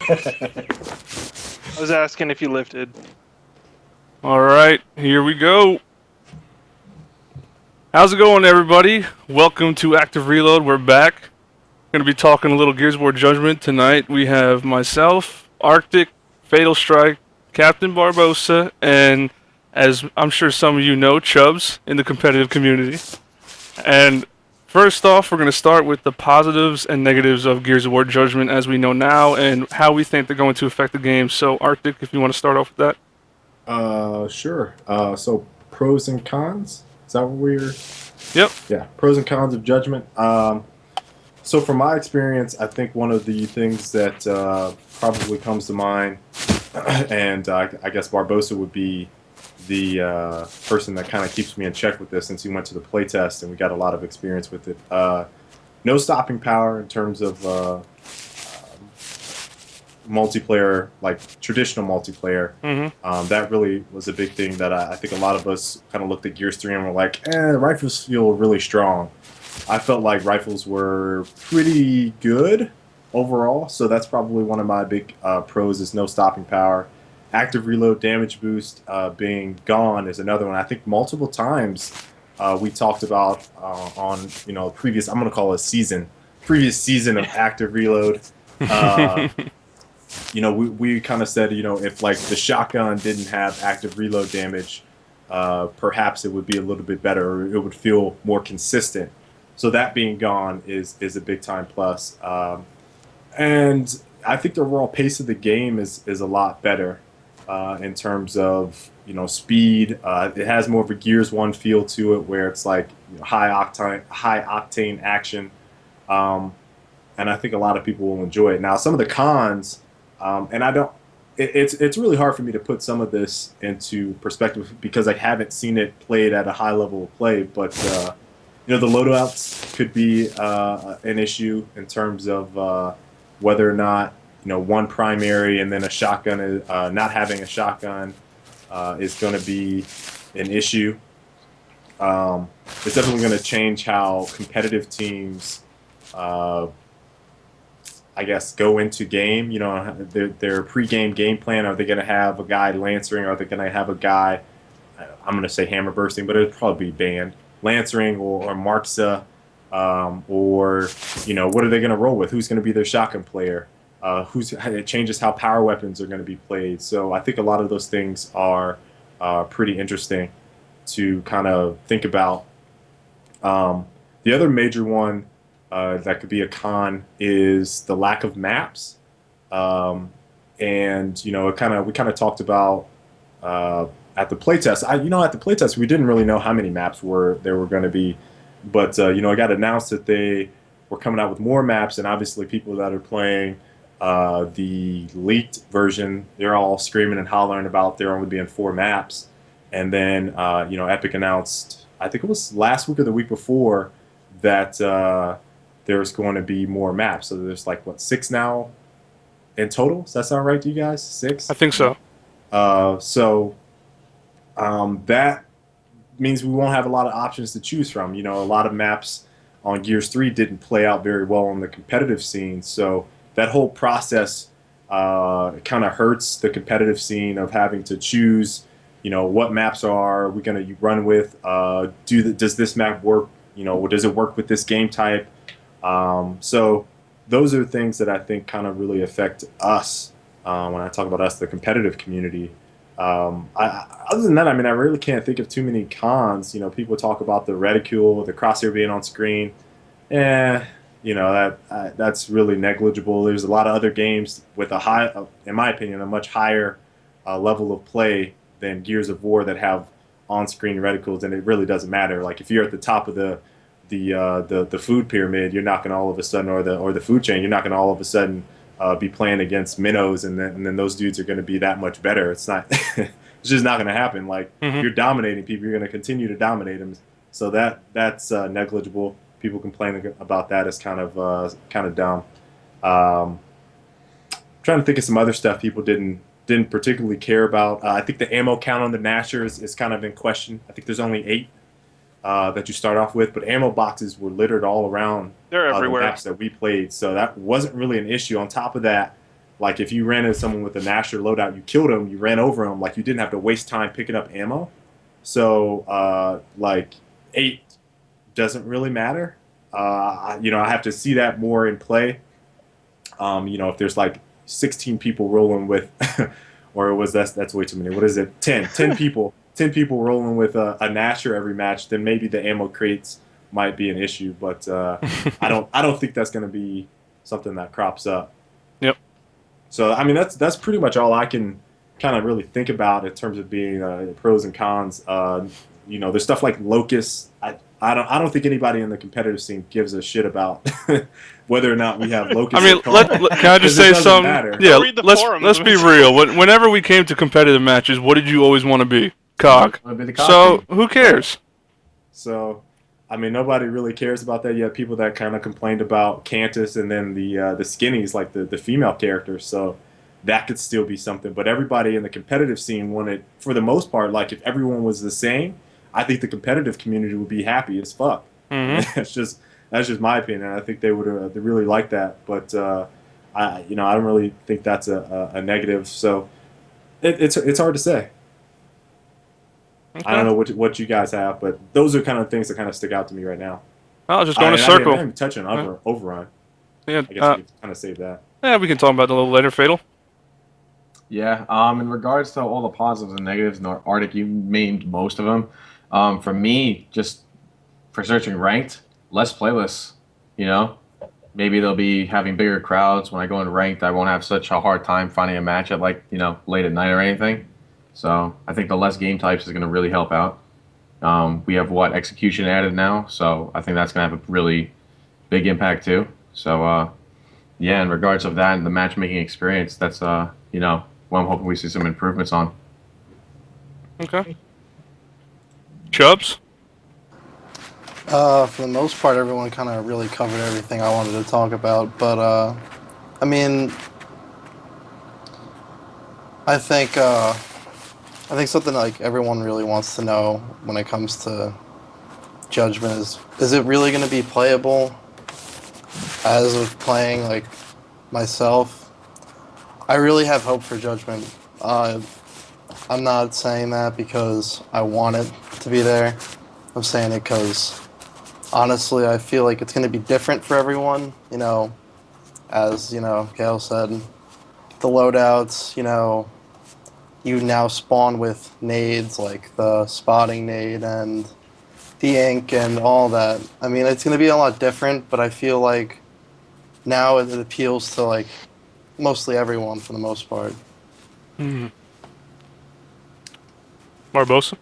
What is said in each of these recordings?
I was asking if you lifted. All right, here we go. How's it going, everybody? Welcome to Active Reload. We're back. Going to be talking a little Gears of War Judgment tonight. We have myself, Arctic, Fatal Strike, Captain Barbosa, and as I'm sure some of you know, Chubbs in the competitive community. And first off, we're going to start with the positives and negatives of Gears of War Judgment as we know now and how we think they're going to affect the game. So, Arctic, if you want to start off with that. Sure. So pros and cons. Is that what we're? Yep. Yeah, pros and cons of Judgment. So from my experience, I think one of the things that probably comes to mind, and I guess Barbosa would be the person that kind of keeps me in check with this, since he went to the playtest and we got a lot of experience with it. No stopping power in terms of multiplayer, like traditional multiplayer. That really was a big thing that I think a lot of us kind of looked at Gears 3 and were like, rifles feel really strong. I felt like rifles were pretty good overall, so that's probably one of my big pros is no stopping power. Active reload damage boost being gone is another one. I think multiple times we talked about on previous, I'm going to call it a season, previous season of active reload. Uh, we kind of said, if like the shotgun didn't have active reload damage, perhaps it would be a little bit better, or it would feel more consistent. So that being gone is a big time plus. And I think the overall pace of the game is a lot better in terms of speed. It has more of a Gears One feel to it, where it's like high octane action. And I think a lot of people will enjoy it. Now, some of the cons, and I don't. It's really hard for me to put some of this into perspective because I haven't seen it played at a high level of play. But the loadouts could be an issue in terms of whether or not one primary and then a shotgun is, not having a shotgun is going to be an issue. It's definitely going to change how competitive teams. I guess go into game. Their pre-game game plan. Are they going to have a guy lancering? Are they going to have a guy? I'm going to say hammer bursting, but it'll probably be banned. Lancering or Marksa, or what are they going to roll with? Who's going to be their shotgun player? It changes how power weapons are going to be played. So I think a lot of those things are pretty interesting to kind of think about. The other major one that could be a con is the lack of maps, and we kind of talked about at the playtest. At the playtest we didn't really know how many maps there were going to be, but it got announced that they were coming out with more maps, and obviously people that are playing the leaked version, they're all screaming and hollering about there only being 4 maps, and then Epic announced, I think it was last week or the week before, that there's going to be more maps. So there's like, what, 6 now in total? Does that sound right to you guys? 6? I think so. That means we won't have a lot of options to choose from. A lot of maps on Gears 3 didn't play out very well on the competitive scene. So that whole process kind of hurts the competitive scene of having to choose, what maps are we going to run with? Does this map work? Does it work with this game type? So those are things that I think kind of really affect us when I talk about us, the competitive community. Other than that, I really can't think of too many cons. People talk about the reticule, the crosshair being on screen. That's really negligible. There's a lot of other games with in my opinion, a much higher level of play than Gears of War that have on-screen reticules, and it really doesn't matter. Like if you're at the top of the food pyramid, you're not going to all of a sudden, or the food chain, you're not going to all of a sudden be playing against minnows, and then those dudes are going to be that much better. It's not, it's just not going to happen. Like if you're dominating people, you're going to continue to dominate them. So that's negligible. People complaining about that is kind of dumb. Trying to think of some other stuff people didn't particularly care about. I think the ammo count on the Gnasher is kind of in question. I think there's only 8 that you start off with, but ammo boxes were littered all around They're the everywhere. maps that we played, so that wasn't really an issue. On top of that, Like if you ran into someone with a Nasher loadout, you killed him, you ran over him, like you didn't have to waste time picking up ammo. So like 8 doesn't really matter. You know, I have to see that more in play. You know, if there's like 16 people rolling with, or was that's way too many. What is it? 10 people. 10 people rolling with a Nasher every match, then maybe the ammo crates might be an issue. But I don't think that's going to be something that crops up. Yep. So I mean that's pretty much all I can kind of really think about in terms of being pros and cons. You know, there's stuff like Locust. I don't think anybody in the competitive scene gives a shit about whether or not we have Locust. I mean, can I just say something? Matter. Yeah, Read the forums. let's be real. Whenever we came to competitive matches, what did you always want to be? Cog. So who cares? So, I mean, nobody really cares about that. You have people that kind of complained about Cantus and then the skinnies, like the female characters. So that could still be something. But everybody in the competitive scene wanted, for the most part, like if everyone was the same, I think the competitive community would be happy as fuck. Mm-hmm. that's just my opinion. I think they would they really like that. But I don't really think that's a negative. So it's hard to say. Okay. I don't know what you guys have, but those are kind of things that kind of stick out to me right now. I'll just go in a circle. I didn't touch on Overrun. Yeah, I guess we can kind of save that. Yeah, we can talk about that a little later. Fatal. Yeah. In regards to all the positives and negatives, Arctic, you named most of them. For me, just for searching ranked, less playlists. You know, maybe they'll be having bigger crowds. When I go in ranked, I won't have such a hard time finding a match at late at night or anything. So I think the less game types is going to really help out. We have execution added now, so I think that's going to have a really big impact too. So yeah, in regards of that and the matchmaking experience, that's what I'm hoping we see some improvements on. Okay. Chubbs? For the most part, everyone kind of really covered everything I wanted to talk about. But, I mean, I think something like everyone really wants to know when it comes to Judgment is it really going to be playable as of playing, like, myself? I really have hope for Judgment. I'm not saying that because I want it to be there. I'm saying it because, honestly, I feel like it's going to be different for everyone. You know, as, Gail said, the loadouts, you now spawn with nades, like the spotting nade and the ink and all that. I mean, it's going to be a lot different, but I feel like now it appeals to, like, mostly everyone for the most part. Mm-hmm. Barbosa?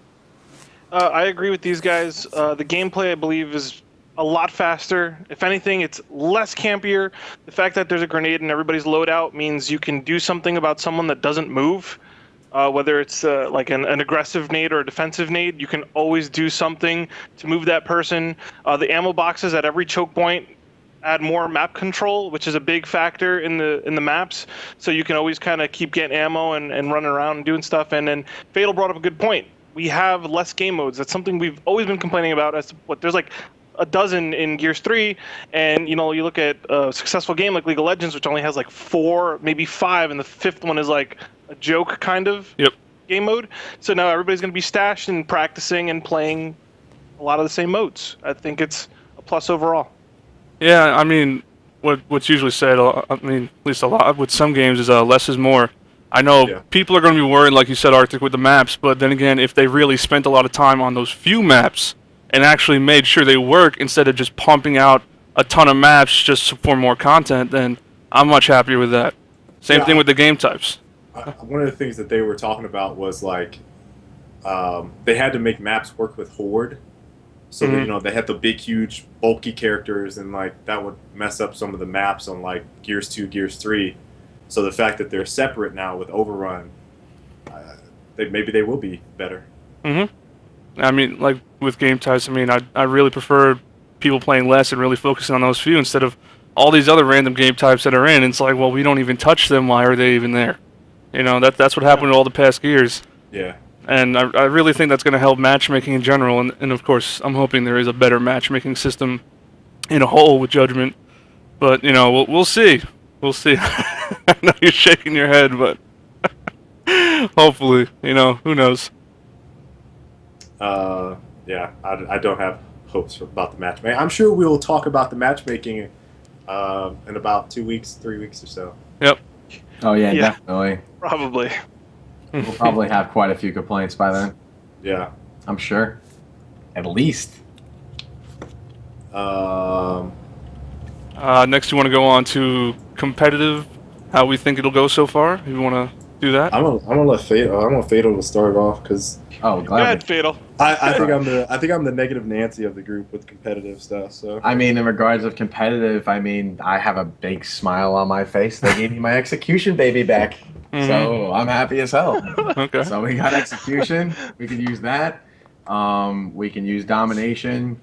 I agree with these guys. The gameplay, I believe, is a lot faster. If anything, it's less campier. The fact that there's a grenade in everybody's loadout means you can do something about someone that doesn't move. Whether it's like an aggressive nade or a defensive nade, you can always do something to move that person. The ammo boxes at every choke point add more map control, which is a big factor in the maps. So you can always kind of keep getting ammo and running around and doing stuff. And then Fatal brought up a good point. We have less game modes. That's something we've always been complaining about. There's like a dozen in Gears 3, and you look at a successful game like League of Legends, which only has like 4, maybe 5, and the 5th one is like a joke kind of game mode. So now everybody's going to be stashed and practicing and playing a lot of the same modes. I think it's a plus overall. Yeah, I mean, what's usually said, I mean, at least a lot with some games is less is more. I know people are going to be worried, like you said, Arctic, with the maps, but then again, if they really spent a lot of time on those few maps and actually made sure they work instead of just pumping out a ton of maps just for more content, then I'm much happier with that. Same thing with the game types. One of the things that they were talking about was like they had to make maps work with Horde. So that, they had the big, huge, bulky characters, and like that would mess up some of the maps on like Gears 2, Gears 3. So the fact that they're separate now with Overrun, maybe they will be better. I mean, like with game types, I mean, I really prefer people playing less and really focusing on those few instead of all these other random game types that are in. It's like, well, we don't even touch them. Why are they even there? That's what happened with all the past Gears. Yeah. And I really think that's going to help matchmaking in general. And of course, I'm hoping there is a better matchmaking system in a whole with Judgment. But, we'll see. We'll see. I know you're shaking your head, but hopefully, who knows? Yeah, I don't have hopes about the matchmaking. I'm sure we'll talk about the matchmaking in about 2 weeks, 3 weeks or so. Yep. Oh yeah, Yeah. definitely. Probably. We'll probably have quite a few complaints by then. Yeah. I'm sure. At least. Next, you want to go on to competitive, how we think it'll go so far? You want to do that? I'm gonna let Fatal. I want Fatal to start off because Oh, Go glad. ahead, Fatal. I think I'm the negative Nancy of the group with competitive stuff. So I mean, in regards of competitive, I mean, I have a big smile on my face. They gave me my execution baby back, so I'm happy as hell. Okay. So we got execution. We can use that. We can use domination.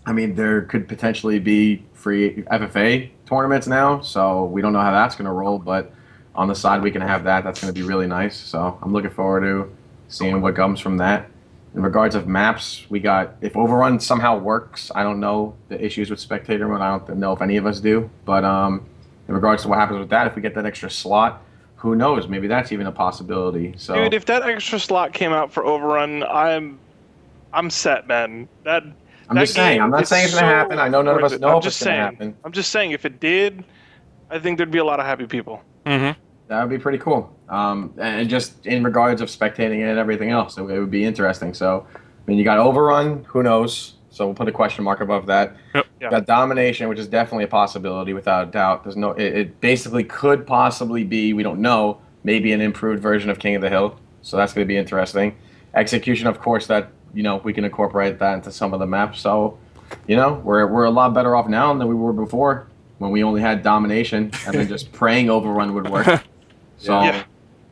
I mean, there could potentially be free FFA tournaments now, so we don't know how that's going to roll. But on the side, we can have that. That's going to be really nice. So I'm looking forward to seeing what comes from that. In regards of maps, we got, if Overrun somehow works, I don't know the issues with Spectator mode. I don't know if any of us do. But in regards to what happens with that, if we get that extra slot, who knows? Maybe that's even a possibility. So Dude, if that extra slot came out for Overrun, I'm set, man. I'm just saying. I'm not saying it's going to happen. I know none of us know if it's going to happen. I'm just saying, if it did, I think there'd be a lot of happy people. Mm-hmm. That would be pretty cool. And just in regards of spectating it and everything else, it would be interesting. So, I mean, you got Overrun, who knows? So we'll put a question mark above that. Yep. Yeah. You got Domination, which is definitely a possibility without a doubt. There's no, it basically could possibly be, we don't know, maybe an improved version of King of the Hill. So that's going to be interesting. Execution, of course, that, we can incorporate that into some of the maps. So, we're a lot better off now than we were before when we only had Domination and then just praying Overrun would work. So Yeah.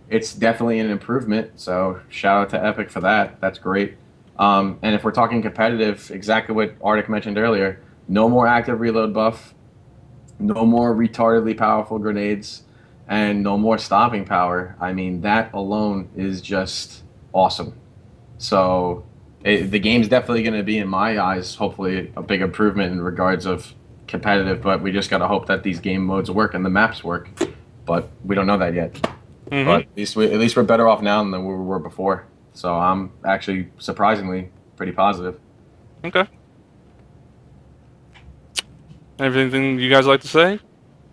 it's definitely an improvement. So shout out to Epic for that. That's great. And if we're talking competitive, exactly what Arctic mentioned earlier, no more active reload buff, no more retardedly powerful grenades, and no more stopping power. I mean, that alone is just awesome. So the game's definitely going to be, in my eyes, hopefully a big improvement in regards of competitive, but we just got to hope that these game modes work and the maps work. But we don't know that yet. Mm-hmm. But at least we're better off now than we were before. So I'm actually surprisingly pretty positive. Okay. Anything you guys like to say?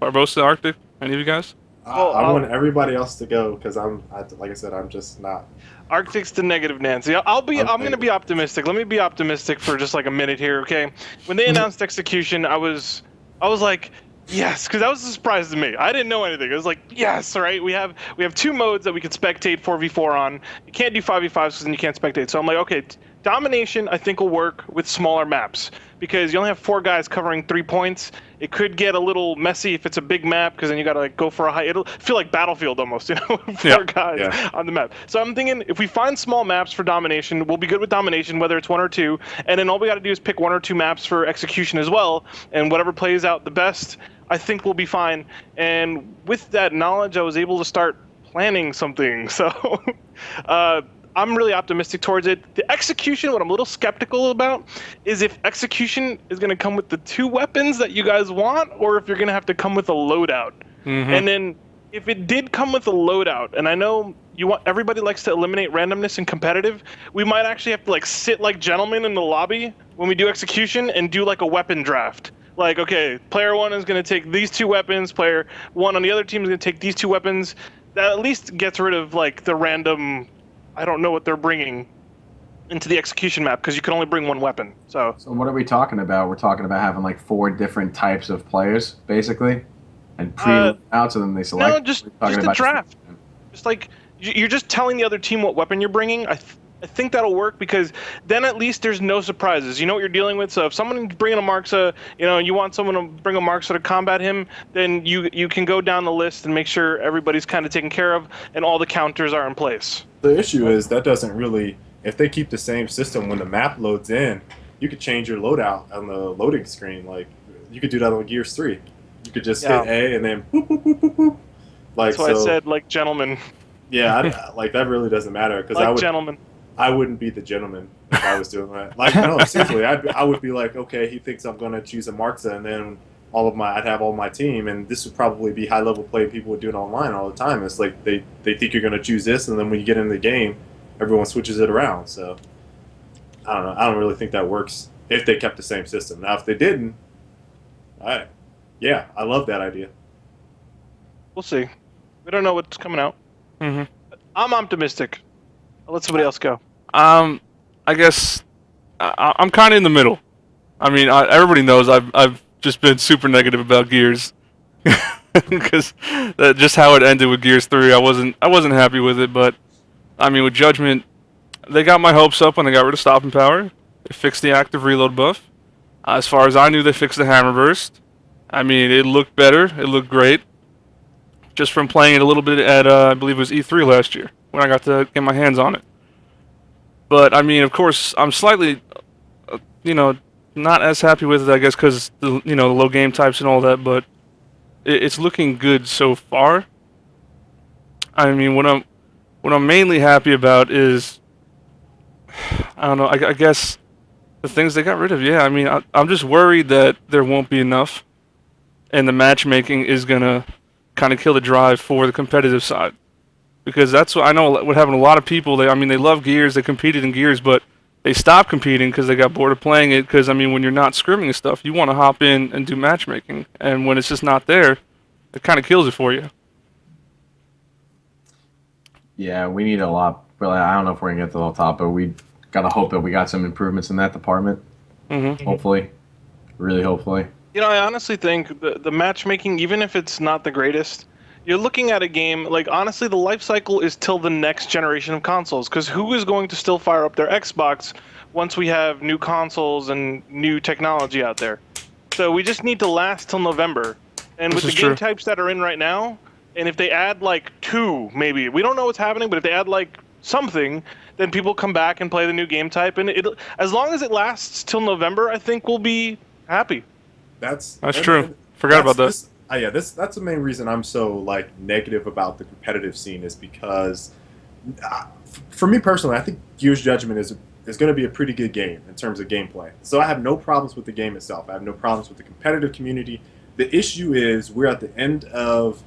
Barbosa, Arctic, any of you guys? I want everybody else to go because like I said, I'm just not. Arctic's the negative Nancy. I'm going to be optimistic. Let me be optimistic for just like a minute here, okay? When they announced execution, I was like, yes, because that was a surprise to me. I didn't know anything. It was like, yes, right? We have 2 modes that we could spectate 4v4 on. You can't do 5v5s because then you can't spectate. So I'm like, okay, domination I think will work with smaller maps because you only have 4 guys covering 3 points. It could get a little messy if it's a big map because then you got to go for a high. It'll feel like Battlefield almost, 4 guys on the map. So I'm thinking if we find small maps for domination, we'll be good with domination, whether it's 1 or 2. And then all we got to do is pick 1 or 2 maps for execution as well. And whatever plays out the best, I think we'll be fine. And with that knowledge, I was able to start planning something. So I'm really optimistic towards it. The execution, what I'm a little skeptical about, is if execution is going to come with the 2 weapons that you guys want, or if you're going to have to come with a loadout. Mm-hmm. And then if it did come with a loadout, and I know everybody likes to eliminate randomness in competitive, we might actually have to sit like gentlemen in the lobby when we do execution and do like a weapon draft. Like, okay, player 1 is going to take these 2 weapons, player 1 on the other team is going to take these 2 weapons. That at least gets rid of the random, I don't know what they're bringing into the execution map because you can only bring 1 weapon. So what are we talking about? We're talking about having 4 different types of players, basically, and pre-outs, and then they select. No, just a draft. Just you're just telling the other team what weapon you're bringing. I think that'll work because then at least there's no surprises. You know what you're dealing with. So if someone's bringing a Marksa, you want someone to bring a Marksa to combat him, then you can go down the list and make sure everybody's kind of taken care of and all the counters are in place. The issue is that doesn't really. If they keep the same system when the map loads in, you could change your loadout on the loading screen. Like you could do that on Gears 3. You could just hit A and then boop boop boop boop boop. That's why I said gentlemen. Yeah, that really doesn't matter because gentlemen. I wouldn't be the gentleman if I was doing that. No, seriously, I would be like, okay, he thinks I'm going to choose a Marksa, and then I'd have all my team, and this would probably be high level play people would do it online all the time. It's like they think you're going to choose this, and then when you get in the game, everyone switches it around. So I don't know. I don't really think that works if they kept the same system. Now, if they didn't, yeah, I love that idea. We'll see. We don't know what's coming out. Mm-hmm. I'm optimistic. I'll let somebody else go. I guess I'm kind of in the middle. I mean, everybody knows I've just been super negative about Gears because just how it ended with Gears 3, I wasn't happy with it. But I mean, with Judgment, they got my hopes up when they got rid of stopping power. They fixed the active reload buff. As far as I knew, they fixed the hammer burst. I mean, it looked better. It looked great. Just from playing it a little bit at, I believe it was E3 last year, when I got to get my hands on it. But, I mean, of course, I'm slightly, not as happy with it, I guess, because, the low game types and all that, but it's looking good so far. I mean, what I'm mainly happy about is, I don't know, I guess the things they got rid of, yeah. I mean, I'm just worried that there won't be enough, and the matchmaking is going to kind of kill the drive for the competitive side. Because that's what I know what happened to a lot of people. They love Gears, they competed in Gears, but they stopped competing because they got bored of playing it. Because, I mean, when you're not scrimming and stuff, you want to hop in and do matchmaking. And when it's just not there, it kind of kills it for you. Yeah, we need a lot. Really, I don't know if we're going to get to the top, but we got to hope that we got some improvements in that department. Mm-hmm. Hopefully. Really hopefully. I honestly think the matchmaking, even if it's not the greatest, you're looking at a game, like, honestly, the life cycle is till the next generation of consoles, because who is going to still fire up their Xbox once we have new consoles and new technology out there? So we just need to last till November. And with the game types that are in right now, and if they add, like, 2, maybe, we don't know what's happening, but if they add, like, something, then people come back and play the new game type, and as long as it lasts till November, I think we'll be happy. That's true. Forgot about that. That's the main reason I'm so negative about the competitive scene is because, for me personally, I think Gears Judgment is going to be a pretty good game in terms of gameplay. So I have no problems with the game itself. I have no problems with the competitive community. The issue is we're at the end of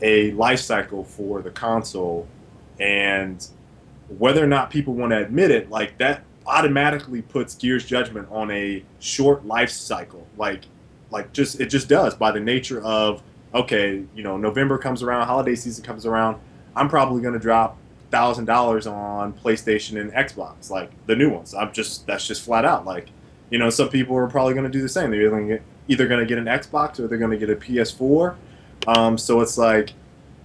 a life cycle for the console, and whether or not people want to admit it, that automatically puts Gears Judgment on a short life cycle. It just does by the nature of, okay, November comes around, holiday season comes around, I'm probably going to drop $1,000 on PlayStation and Xbox, the new ones. That's just flat out. Some people are probably going to do the same. They're either going to get an Xbox or they're going to get a PS4. So it's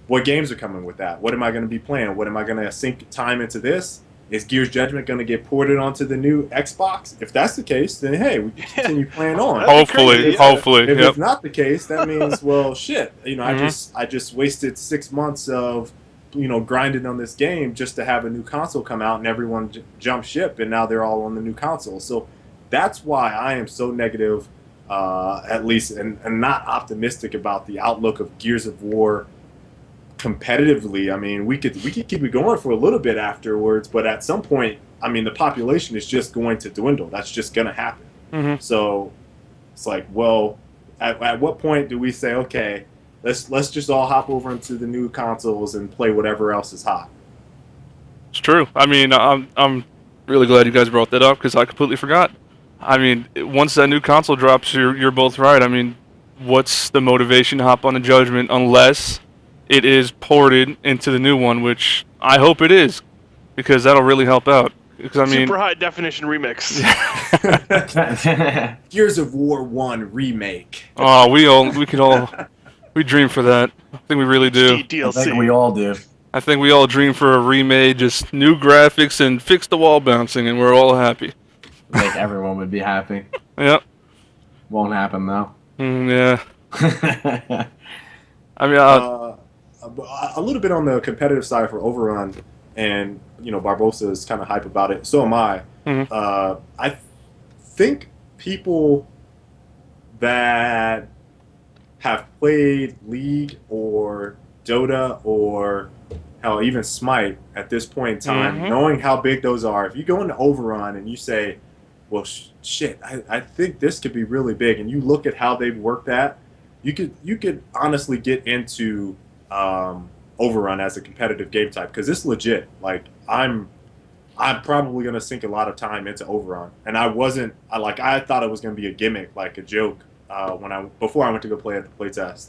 what games are coming with that? What am I going to be playing? What am I going to sink time into this? Is Gears Judgment going to get ported onto the new Xbox? If that's the case, then hey, we can continue playing on. Hopefully. If it's not the case, that means, well, shit. I just wasted 6 months of, grinding on this game just to have a new console come out and everyone jump ship, and now they're all on the new console. So that's why I am so negative, at least, and not optimistic about the outlook of Gears of War competitively. I mean, we could keep it going for a little bit afterwards, but at some point, I mean, the population is just going to dwindle. That's just going to happen. Mm-hmm. So it's well, at what point do we say, okay, let's just all hop over into the new consoles and play whatever else is hot? It's true. I mean, I'm really glad you guys brought that up because I completely forgot. I mean, once that new console drops, you're both right. I mean, what's the motivation to hop on the Judgment unless it is ported into the new one, which I hope it is, because that'll really help out. Because I mean, super high definition remix. Gears of War 1 remake. Oh, we dream for that. I think we really do. DLC. I think we all do. I think we all dream for a remake, just new graphics and fix the wall bouncing, and we're all happy. I think everyone would be happy. Yep. Won't happen though. Yeah. I mean, a little bit on the competitive side for Overrun, and Barbosa is kind of hype about it. So am I. Mm-hmm. I think people that have played League or Dota or hell, even Smite at this point in time, knowing how big those are, if you go into Overrun and you say, well, shit, I think this could be really big. And you look at how they've worked that, you could honestly get into Overrun as a competitive game type because it's legit. Like I'm probably gonna sink a lot of time into Overrun, and I thought it was gonna be a gimmick, like a joke, before I went to go play at the playtest.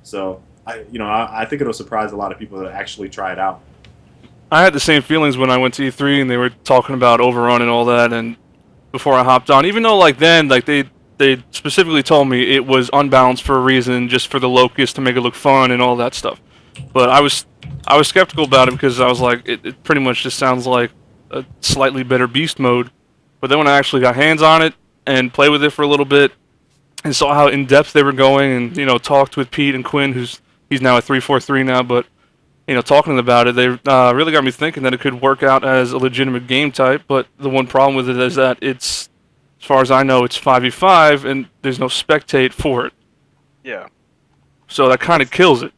So I think it'll surprise a lot of people that actually try it out. I had the same feelings when I went to E3 and they were talking about Overrun and all that, and before I hopped on, even though like then like they specifically told me it was unbalanced for a reason, just for the locust to make it look fun and all that stuff. But I was skeptical about it because I was like, it pretty much just sounds like a slightly better beast mode. But then when I actually got hands on it and played with it for a little bit and saw how in depth they were going, and talked with Pete and Quinn, he's now at 343 now, but talking about it, they really got me thinking that it could work out as a legitimate game type. But the one problem with it is that it's, as far as I know, it's 5v5 and there's no spectate for it. Yeah. So that kind of kills it.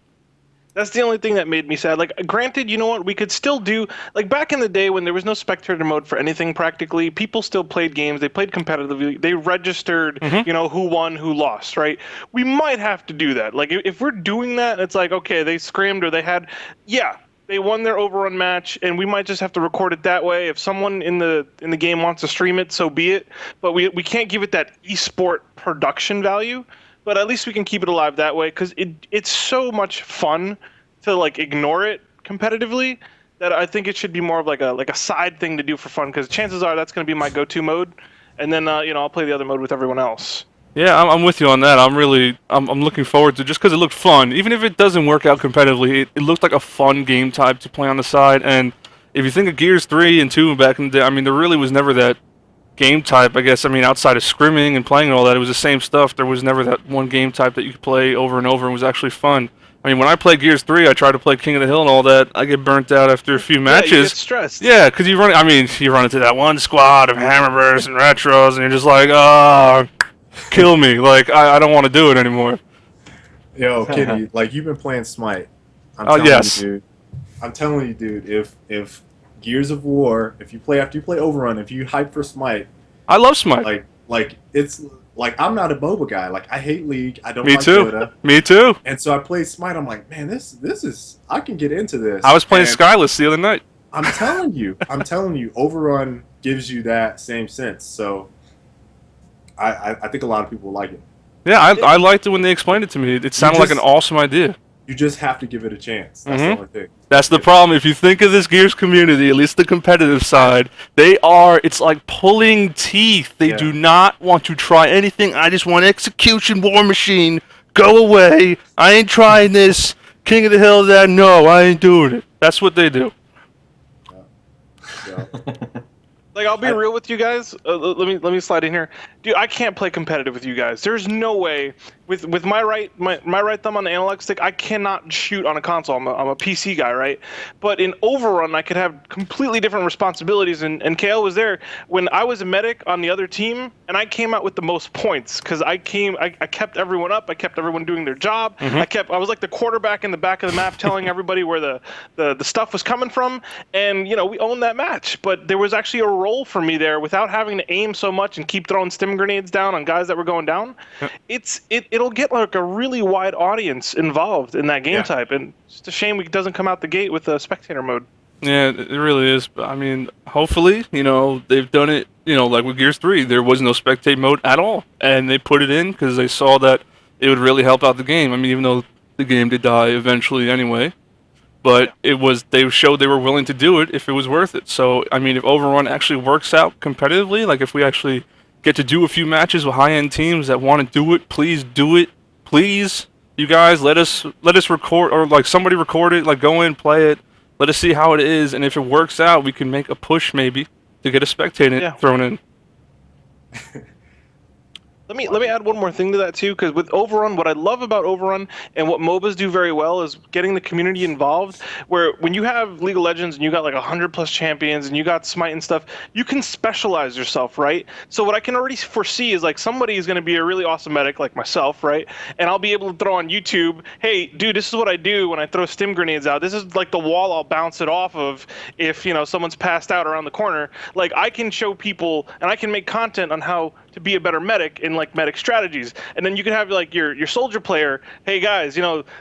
That's the only thing that made me sad. Like, granted, you know what? We could still do, like, back in the day when there was no spectator mode for anything practically, people still played games. They played competitively. They registered, who won, who lost, right? We might have to do that. Like, if we're doing that, it's like, okay, they scrimmed or they won their overrun match, and we might just have to record it that way. If someone in the game wants to stream it, so be it. But we can't give it that esport production value. But at least we can keep it alive that way because it's so much fun to like ignore it competitively that I think it should be more of like a side thing to do for fun because chances are that's going to be my go-to mode, and then I'll play the other mode with everyone else. Yeah, I'm with you on that. I'm looking forward to it just because it looked fun. Even if it doesn't work out competitively, it looked like a fun game type to play on the side. And if you think of Gears 3 and 2 back in the day, I mean, there really was never that game type, I guess. I mean, outside of scrimming and playing and all that, it was the same stuff. There was never that one game type that you could play over and over and was actually fun. I mean, when I play Gears 3, I try to play King of the Hill and all that. I get burnt out after a few matches. Yeah, you get stressed. Yeah, because you run into that one squad of Hammerbursts and Retros, and you're just like, kill me. Like, I don't want to do it anymore. Yo, Kitty, like, you've been playing Smite. Yes. You, dude. I'm telling you, dude, if Gears of War, after you play Overrun, if you hype for Smite, I love Smite. Like it's like I'm not a MOBA guy. Like I hate League. I don't Me like too. Dota. Me too. And so I played Smite. I'm like, man, this is I can get into this. I was playing Skyless the other night. I'm telling you, Overrun gives you that same sense. So I think a lot of people like it. Yeah, I liked it when they explained it to me. It sounded like an awesome idea. You just have to give it a chance. That's the only thing. That's the problem. If you think of this Gears community, at least the competitive side, it's like pulling teeth. They do not want to try anything. I just want execution, War Machine, go away. I ain't trying this. King of the Hill, no, I ain't doing it. That's what they do. Yeah. Like, I'll be real with you guys. Let me slide in here, dude. I can't play competitive with you guys. There's no way with my right thumb on the analog stick. I cannot shoot on a console. I'm a PC guy, right? But in Overrun, I could have completely different responsibilities. And KL was there when I was a medic on the other team, and I came out with the most points because I kept everyone up. I kept everyone doing their job. I was like the quarterback in the back of the map, telling everybody where the stuff was coming from. And we owned that match. But there was actually a role for me there without having to aim so much and keep throwing stim grenades down on guys that were going down. It'll get like a really wide audience involved in that game type, and it's just a shame it doesn't come out the gate with a spectator mode. Yeah, it really is. But I mean, hopefully, they've done it. Like with Gears 3, there was no spectate mode at all, and they put it in because they saw that it would really help out the game. I mean, even though the game did die eventually anyway. But they showed they were willing to do it if it was worth it. So, I mean, if Overrun actually works out competitively, like if we actually get to do a few matches with high-end teams that want to do it, please do it. Please, you guys, let us record, or like somebody record it, like go in, play it. Let us see how it is, and if it works out, we can make a push maybe to get a spectator thrown in. Let me add one more thing to that too, because with Overrun, what I love about Overrun and what MOBAs do very well is getting the community involved. Where when you have League of Legends and you got like 100+ champions and you got Smite and stuff, you can specialize yourself, right? So what I can already foresee is like somebody is going to be a really awesome medic like myself, right? And I'll be able to throw on YouTube, hey, dude, this is what I do when I throw stim grenades out. This is like the wall I'll bounce it off of if someone's passed out around the corner. Like I can show people and I can make content on how to be a better medic in like medic strategies. And then you can have like your soldier player, hey guys,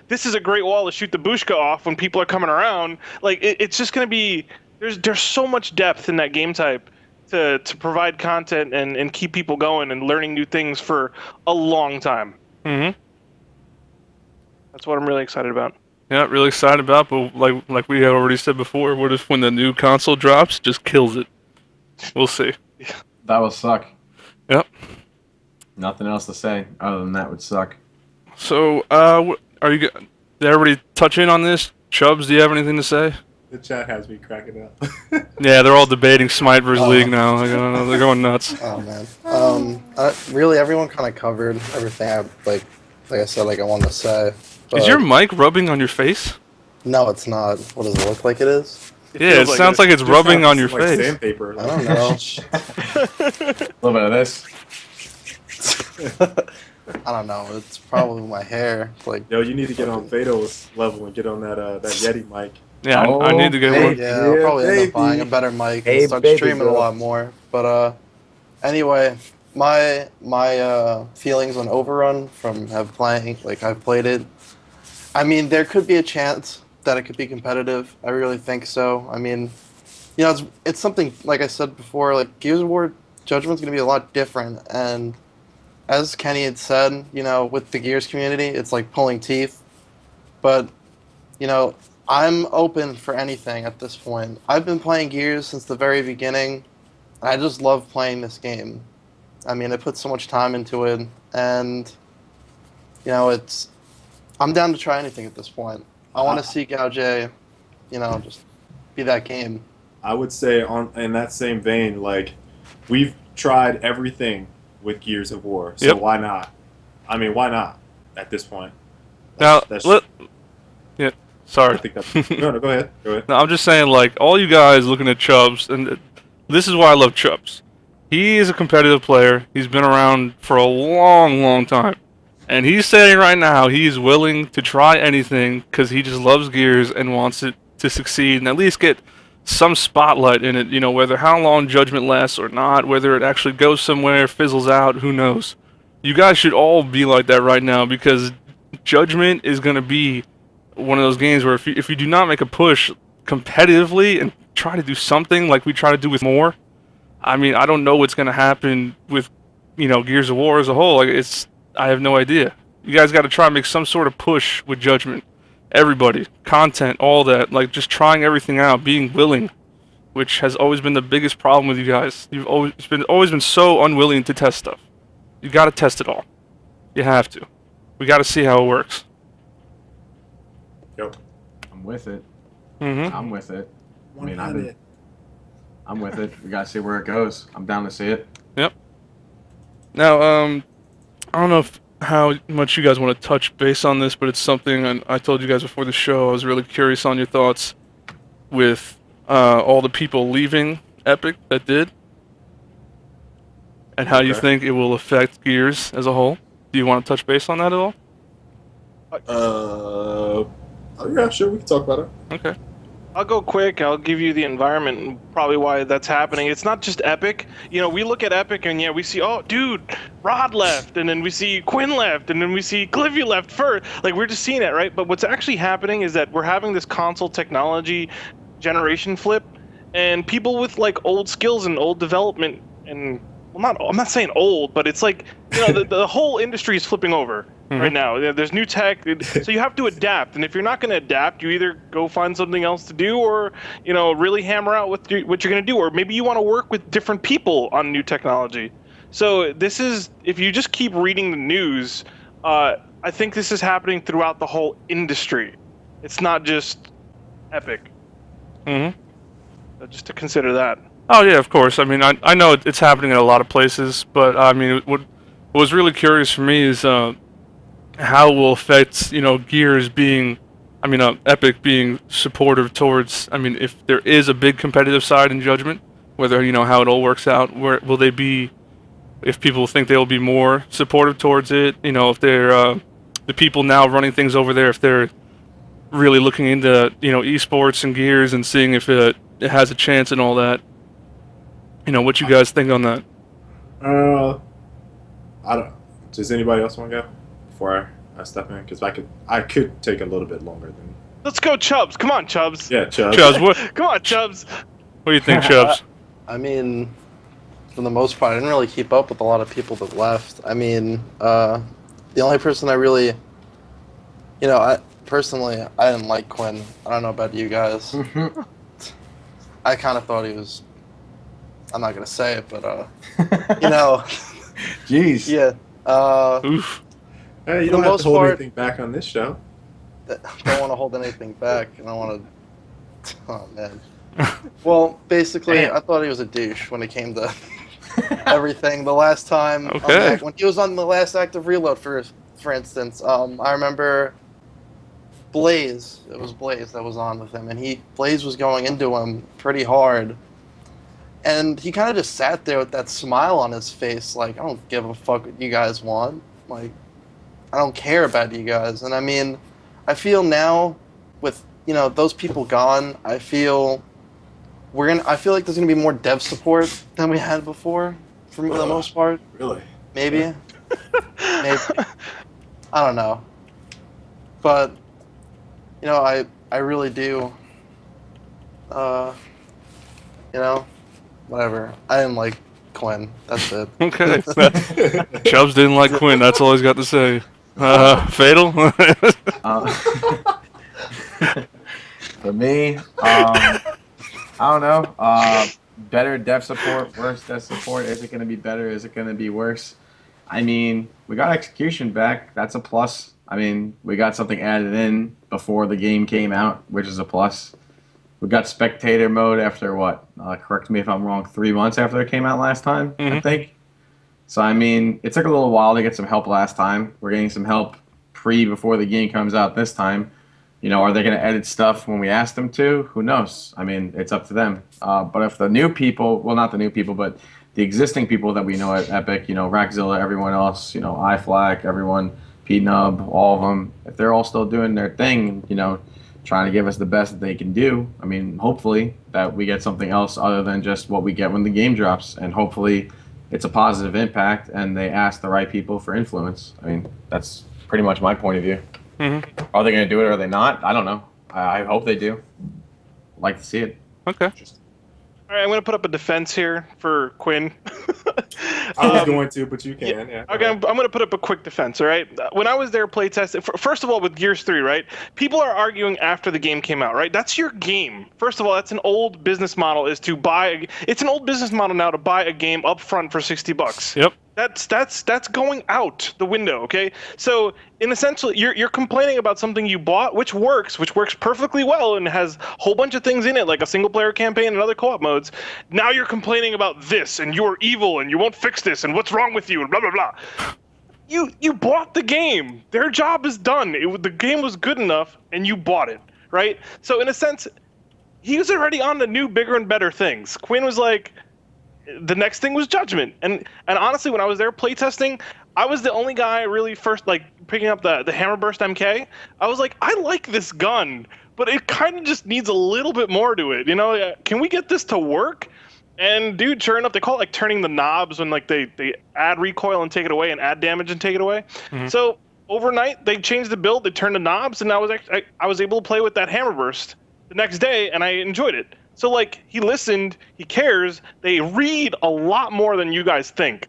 this is a great wall to shoot the bushka off when people are coming around. Like it's just gonna be there's so much depth in that game type to provide content and keep people going and learning new things for a long time. Mm-hmm. That's what I'm really excited about. Yeah, really excited about, but like we had already said before, what if when the new console drops, just kills it? We'll see. That will suck. Yep. Nothing else to say other than that would suck. So, did everybody touch in on this? Chubbs, do you have anything to say? The chat has me cracking up. Yeah, they're all debating Smite versus League now. Like, I don't know, they're going nuts. Oh man. Really, everyone kind of covered everything. Like I said, like I wanted to say. But Is your mic rubbing on your face? No, it's not. What does it look like it is? Yeah, it sounds like it's rubbing on your face. Sandpaper. I don't know. A little bit of this. I don't know. It's probably my hair. Like, Yo, you need to get on Fado's level and get on that Yeti mic. Yeah, I need to get hey, one. yeah, I'll probably end up buying a better mic and start streaming a lot more. But anyway, my feelings on Overrun from I've played it. I mean, there could be a chance that it could be competitive. I really think so. I mean, it's something, like I said before, like Gears of War Judgment's going to be a lot different. And as Kenny had said, with the Gears community, it's like pulling teeth. But, I'm open for anything at this point. I've been playing Gears since the very beginning. I just love playing this game. I mean, I put so much time into it. And, I'm down to try anything at this point. I want to see Gauge, just be that game. I would say in that same vein, like we've tried everything with Gears of War, so Yep. why not? I mean, why not at this point? Sorry. I think that's no. Go ahead. No, I'm just saying, like, all you guys looking at Chubbs, and this is why I love Chubbs. He is a competitive player. He's been around for a long, long time. And he's saying right now he's willing to try anything because he just loves Gears and wants it to succeed and at least get some spotlight in it. Whether how long Judgment lasts or not, whether it actually goes somewhere, fizzles out, who knows. You guys should all be like that right now because Judgment is going to be one of those games where if you do not make a push competitively and try to do something like we try to do with more, I mean, I don't know what's going to happen with, Gears of War as a whole. Like, I have no idea. You guys got to try and make some sort of push with Judgment. Everybody, content, all that, like just trying everything out, being willing, which has always been the biggest problem with you guys. You've always been so unwilling to test stuff. You got to test it all. You have to. We got to see how it works. Yep. I'm with it. Mm-hmm. I'm with it. I mean, I'm with it. We gotta see where it goes. I'm down to see it. Yep. Now, I don't know how much you guys want to touch base on this, but it's something I told you guys before the show. I was really curious on your thoughts with all the people leaving Epic that did, and how you think it will affect Gears as a whole. Do you want to touch base on that at all? Yeah, sure, we can talk about it. Okay. I'll go quick. I'll give you the environment and probably why that's happening. It's not just Epic. We look at Epic and we see, oh, dude, Rod left, and then we see Quinn left, and then we see Cliffy left first. Like, we're just seeing it, right? But what's actually happening is that we're having this console technology generation flip, and people with like old skills and old development, and I'm not saying old, but it's like, the whole industry is flipping over. Right now, there's new tech, so you have to adapt. And if you're not going to adapt, you either go find something else to do, or really hammer out what you're going to do, or maybe you want to work with different people on new technology. So this is, if you just keep reading the news, I think this is happening throughout the whole industry. It's not just Epic. Mm-hmm. So just to consider that. Oh yeah, of course. I mean, I know it's happening in a lot of places, but I mean, what was really curious for me is how it will affect Gears being, Epic being supportive towards. I mean, if there is a big competitive side in Judgment, whether how it all works out, where will they be? If people think they'll be more supportive towards it, if they're the people now running things over there, if they're really looking into esports and Gears and seeing if it has a chance and all that. What you guys think on that? I don't. Does anybody else want to go before I step in? Because I could take a little bit longer than. Let's go, Chubbs. Come on, Chubbs. Yeah, Chubbs. Chubbs, what Come on, Chubbs. do you think, Chubbs? I mean, for the most part, I didn't really keep up with a lot of people that left. I mean, the only person I really, personally, I didn't like Quinn. I don't know about you guys. I kind of thought he was. I'm not gonna say it, but Jeez. yeah. Oof. Hey, you For don't the have most to hold part- anything back on this show. Don't want to hold anything back, and I want to. Oh man. Well, basically, Damn. I thought he was a douche when it came to everything. The last time, Okay. when he was on the last active reload, for instance, I remember Blaze. It was Blaze that was on with him, and Blaze was going into him pretty hard, and he kind of just sat there with that smile on his face, like, I don't give a fuck what you guys want. Like, I don't care about you guys. And I mean, I feel now with those people gone, I feel like there's gonna be more dev support than we had before, for the most part. Really? Maybe. Maybe. I don't know. But I really do. Whatever. I didn't like Quinn. That's it. Okay. Chubbs didn't like Quinn. That's all he's got to say. Fatal. For me, I don't know. Better dev support, worse dev support. Is it going to be better? Is it going to be worse? I mean, we got execution back. That's a plus. I mean, we got something added in before the game came out, which is a plus. We got spectator mode after what? Correct me if I'm wrong. 3 months after it came out last time, I think. So I mean, it took a little while to get some help last time. We're getting some help before the game comes out this time. Are they going to edit stuff when we ask them to? Who knows? I mean, it's up to them. But if the new people, well, not the new people, but the existing people that we know at Epic, Rackzilla, everyone else, iFlack, everyone, PNub, all of them, if they're all still doing their thing, trying to give us the best that they can do, I mean, hopefully that we get something else other than just what we get when the game drops. And hopefully it's a positive impact and they ask the right people for influence. I mean, that's pretty much my point of view. Mm-hmm. Are they going to do it or are they not? I don't know. I hope they do. I'd like to see it. Okay. All right, I'm going to put up a defense here for Quinn. I was going to, but you can. Yeah. Okay, I'm going to put up a quick defense, all right? When I was there playtesting, first of all, with Gears 3, right? People are arguing after the game came out, right? That's your game. First of all, that's an old business model it's an old business model now to buy a game up front for $60. Yep. That's going out the window, okay? So, in essentially, you're complaining about something you bought, which works perfectly well and has a whole bunch of things in it, like a single-player campaign and other co-op modes. Now you're complaining about this, and you're evil, and you won't fix this, and what's wrong with you, and blah, blah, blah. You bought the game. Their job is done. The game was good enough, and you bought it, right? So, in a sense, he was already on the new, bigger, and better things. Quinn was like... The next thing was Judgment, and honestly, when I was there playtesting, I was the only guy really first picking up the Hammerburst MK. I was like, I like this gun, but it kind of just needs a little bit more to it. Can we get this to work? And dude, sure enough, they call it turning the knobs when they add recoil and take it away, and add damage and take it away. Mm-hmm. So overnight, they changed the build, they turned the knobs, and I was able to play with that Hammerburst the next day, and I enjoyed it. So, he listened, he cares, they read a lot more than you guys think.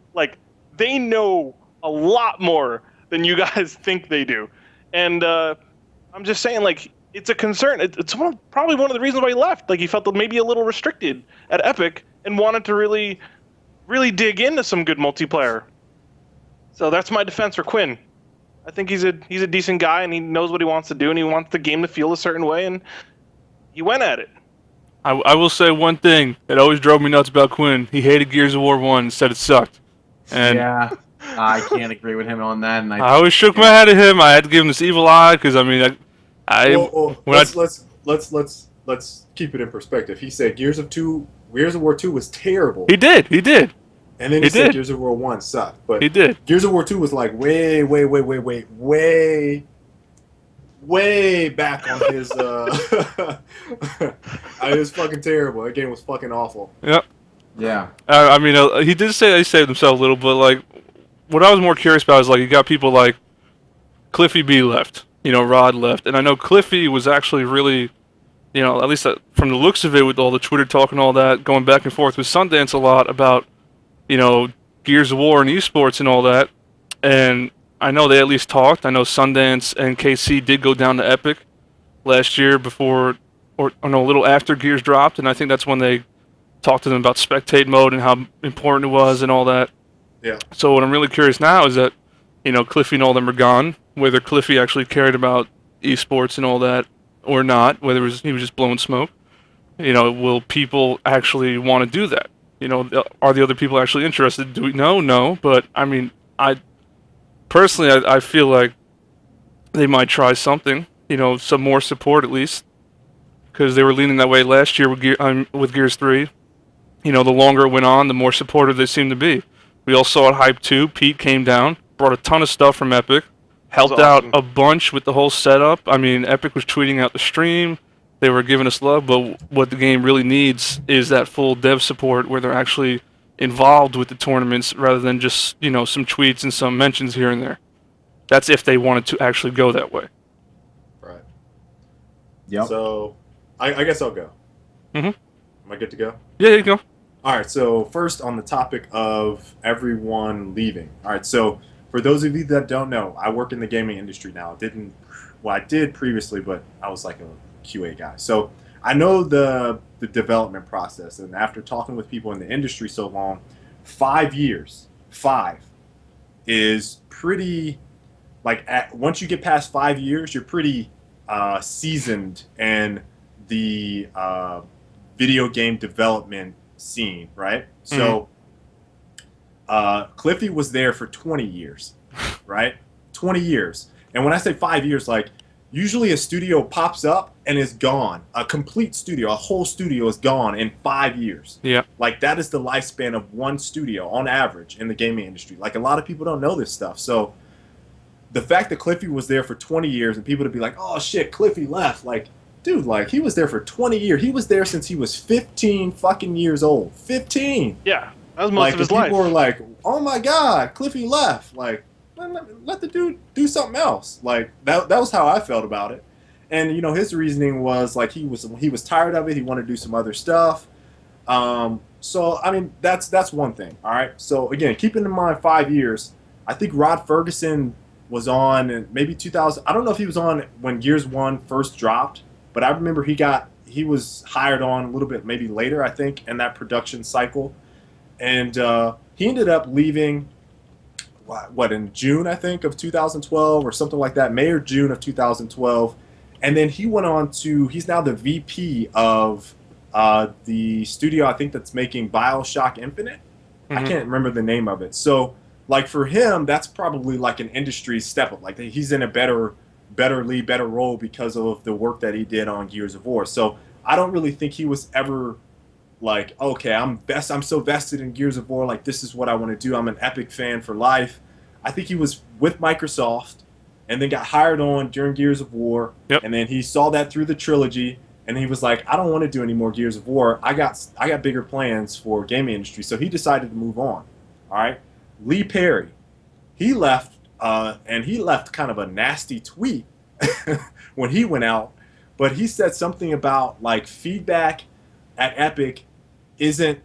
They know a lot more than you guys think they do. And I'm just saying, it's a concern. It's probably one of the reasons why he left. He felt maybe a little restricted at Epic and wanted to really, really dig into some good multiplayer. So that's my defense for Quinn. I think he's a decent guy, and he knows what he wants to do, and he wants the game to feel a certain way, and he went at it. I will say one thing that always drove me nuts about Quinn. He hated Gears of War 1 and said it sucked. And yeah. I can't agree with him on that. And I always shook my head at him. I had to give him this evil eye because I mean, Well, when let's keep it in perspective. He said Gears of War 2 was terrible. he did, And then he said Gears of War 1 sucked. But he did. Gears of War 2 was like way back on his it was fucking terrible. That game was fucking awful. Yep. Yeah. I mean, he did say he saved himself a little, but like, what I was more curious about is like, you got people like Cliffy B left, Rod left, and I know Cliffy was actually really, at least from the looks of it, with all the Twitter talk and all that, going back and forth with Sundance a lot about, Gears of War and esports and all that, and I know they at least talked. I know Sundance and KC did go down to Epic last year before, or no, a little after Gears dropped, and I think that's when they talked to them about spectate mode and how important it was and all that. Yeah. So what I'm really curious now is that, Cliffy and all them are gone, whether Cliffy actually cared about esports and all that or not, whether he was just blowing smoke. Will people actually want to do that? Are the other people actually interested? Do we know? No. But, I mean, personally, I feel like they might try something, some more support at least, because they were leaning that way last year with Gears 3. The longer it went on, the more supportive they seemed to be. We all saw it Hype 2. Pete came down, brought a ton of stuff from Epic, helped awesome. out a bunch with the whole setup. I mean, Epic was tweeting out the stream. They were giving us love, but what the game really needs is that full dev support where they're actually involved with the tournaments rather than just, some tweets and some mentions here and there. That's if they wanted to actually go that way. Right. Yep. So, I guess I'll go. Mm-hmm. Am I good to go? Yeah, you go. All right, so first on the topic of everyone leaving. All right, so for those of you that don't know, I work in the gaming industry now. I did previously, but I was like a QA guy. So I know the development process, and after talking with people in the industry so long, 5 years, 5, is pretty, once you get past 5 years, you're pretty seasoned in the video game development scene, right? So Cliffy was there for 20 years, right? 20 years. And when I say 5 years, usually a studio pops up and is gone. A complete studio, a whole studio is gone in 5 years. Yeah. That is the lifespan of one studio on average in the gaming industry. A lot of people don't know this stuff. So the fact that Cliffy was there for 20 years and people to be like, oh shit, Cliffy left. Dude, he was there for 20 years. He was there since he was 15 fucking years old. 15. Yeah, that was most of his life. People were like, "Oh my God, Cliffy left!" Let the dude do something else. That was how I felt about it. And his reasoning was he was tired of it. He wanted to do some other stuff. So I mean, that's one thing. All right. So again, keeping in mind 5 years, I think Rod Fergusson was on in maybe 2000. I don't know if he was on when Gears 1 first dropped. But I remember he was hired on a little bit maybe later, I think, in that production cycle. And he ended up leaving, in June, I think, of 2012 or something like that, May or June of 2012. And then he went on he's now the VP of the studio, I think, that's making BioShock Infinite. I can't remember the name of it. So, for him, that's probably an industry step up. He's in a better role because of the work that he did on Gears of War. So I don't really think he was ever okay, I'm so vested in Gears of War, this is what I want to do. I'm an Epic fan for life. I think he was with Microsoft and then got hired on during Gears of War. Yep. And then he saw that through the trilogy and he was like, I don't want to do any more Gears of War. I got bigger plans for gaming industry. So he decided to move on. All right. Lee Perry, he left. And he left kind of a nasty tweet when he went out, but he said something about feedback at Epic isn't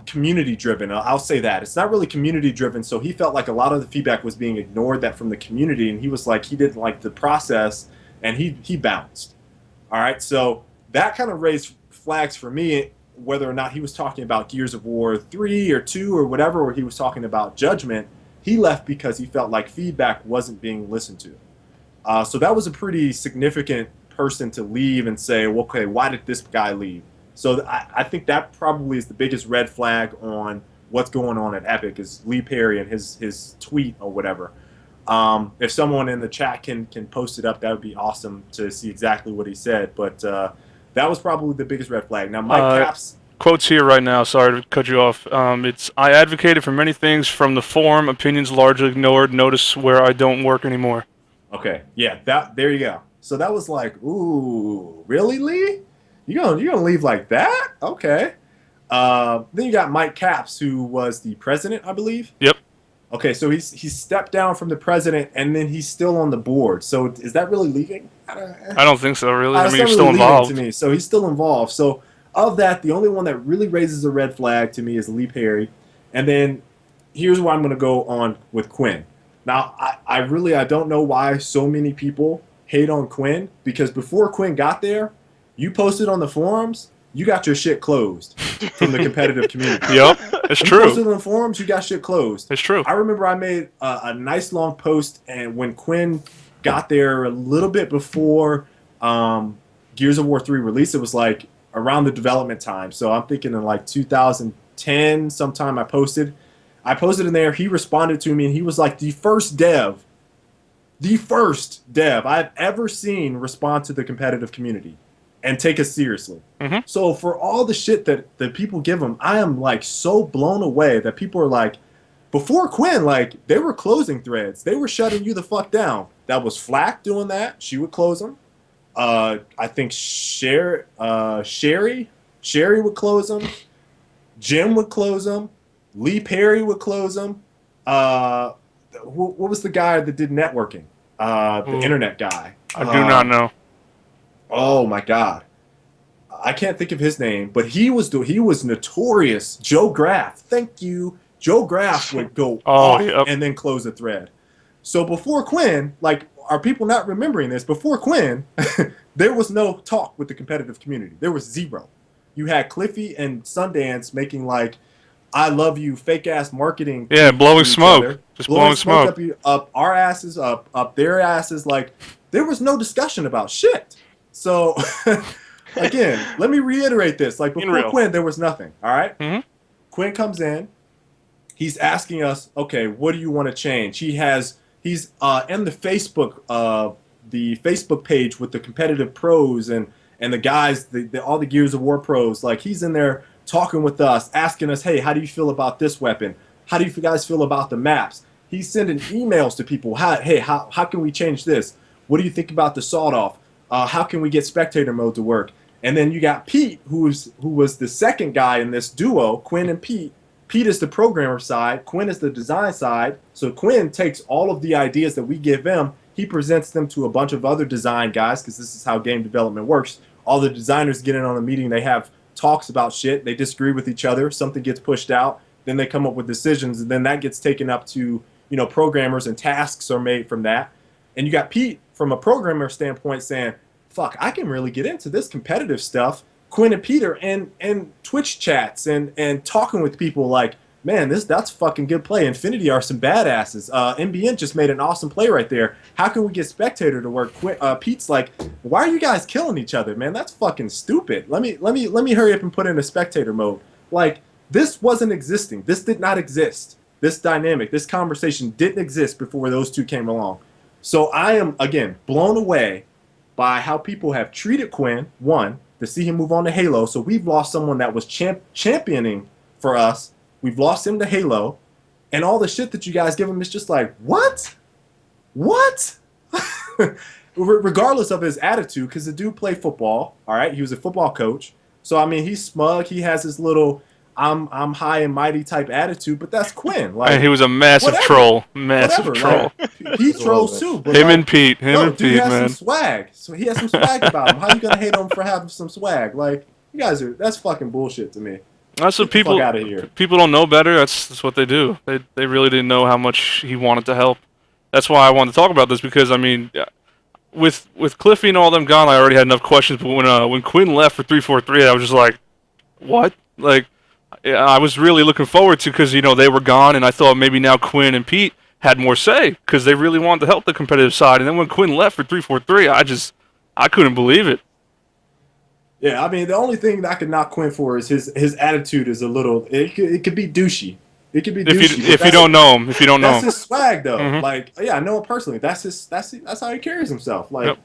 community driven. I'll say that it's not really community driven. So he felt like a lot of the feedback was being ignored from the community, and he was he didn't like the process, and he bounced. All right, so that kind of raised flags for me, whether or not he was talking about Gears of War 3 or 2 or whatever, or he was talking about Judgment. He left because he felt like feedback wasn't being listened to. So that was a pretty significant person to leave and say, well, okay, why did this guy leave? So I think that probably is the biggest red flag on what's going on at Epic is Lee Perry and his tweet or whatever. If someone in the chat can post it up, that would be awesome to see exactly what he said. But that was probably the biggest red flag. Now, Mike Capps. Quotes here right now. Sorry to cut you off. It's I advocated for many things from the forum. Opinions largely ignored. Notice where I don't work anymore. Okay, yeah, there you go. So that was like, ooh, really, Lee? You gonna leave like that? Okay. Then you got Mike Capps, who was the president, I believe. Yep. Okay, so he's stepped down from the president, and then he's still on the board. So is that really leaving? I don't think so, really. I mean, It's not you're still really leaving involved. to me. So he's still involved. So of that, the only one that really raises a red flag to me is Lee Perry. And then here's where I'm going to go on with Quinn. Now, I don't know why so many people hate on Quinn, because before Quinn got there, you posted on the forums, you got your shit closed from the competitive community. Yep, it's You true. posted on the forums, you got shit closed. It's true. I remember I made a nice long post, and when Quinn got there a little bit before Gears of War 3 release, it was like around the development time. So I'm thinking in like 2010 sometime I posted in there. He responded to me, and he was like the first dev I've ever seen respond to the competitive community and take us seriously. Mm-hmm. So for all the shit that people give him, I am like so blown away that people are like, before Quinn, like they were closing threads. They were shutting you the fuck down. That was Flack doing that. She would close them. I think Sherry would close them. Jim would close them. Lee Perry would close them. What was the guy that did networking? The internet guy. I do not know. Oh my God, I can't think of his name, but he was notorious. Joe Graff. Thank you. Joe Graff would go off and then close a thread. So before Quinn, like, are people not remembering this? Before Quinn, there was no talk with the competitive community. There was zero. You had Cliffy and Sundance making like, I love you, fake ass marketing. Yeah, blowing smoke. Just blowing smoke. Up our asses, up their asses. Like, there was no discussion about shit. So, again, let me reiterate this. Like, before Quinn, there was nothing. All right? Mm-hmm. Quinn comes in. He's asking us, okay, what do you want to change? He's in the Facebook page with the competitive pros and the guys, all the Gears of War pros. Like, he's in there talking with us, asking us, hey, how do you feel about this weapon? How do you guys feel about the maps? He's sending emails to people. How can we change this? What do you think about the sawed-off? How can we get spectator mode to work? And then you got Pete, who was the second guy in this duo, Quinn and Pete. Pete is the programmer side. Quinn is the design side. So Quinn takes all of the ideas that we give him. He presents them to a bunch of other design guys, because this is how game development works. All the designers get in on a meeting. They have talks about shit. They disagree with each other. Something gets pushed out. Then they come up with decisions, and then that gets taken up to programmers, and tasks are made from that. And you got Pete from a programmer standpoint saying, fuck, I can really get into this competitive stuff. Quinn and Peter and Twitch chats and talking with people like, man, that's fucking good play. Infinity are some badasses. NBN just made an awesome play right there. How can we get spectator to work? Pete's like, why are you guys killing each other, man? That's fucking stupid. Let me hurry up and put in a spectator mode. Like, this wasn't existing. This did not exist. This dynamic, this conversation didn't exist before those two came along. So I am, again, blown away by how people have treated Quinn, one, to see him move on to Halo. So we've lost someone that was championing for us. We've lost him to Halo. And all the shit that you guys give him is just like, what? What? Regardless of his attitude, because the dude played football, all right? He was a football coach. So, I mean, he's smug. He has his little I'm high and mighty type attitude, but that's Quinn. Like, he was a massive troll. Massive troll. Like, he trolls too. But him like, and Pete. Him dude has man. some swag. So he has some swag about him. How you gonna hate him for having some swag? Like, you guys that's fucking bullshit to me. That's what people out of here. People don't know better. That's what they do. They really didn't know how much he wanted to help. That's why I wanted to talk about this, because I mean, with Cliffy and all them gone, I already had enough questions. But when Quinn left for 343, I was just like, what? Like, I was really looking forward to, because they were gone, and I thought maybe now Quinn and Pete had more say, because they really wanted to help the competitive side. And then when Quinn left for 343, I couldn't believe it. Yeah, I mean, the only thing that I could knock Quinn for is his attitude is a little. It could be douchey. He could be If douchey. you don't know him, That's his swag, though. Mhm. Like, yeah, I know him personally. That's how he carries himself. Like, Yep.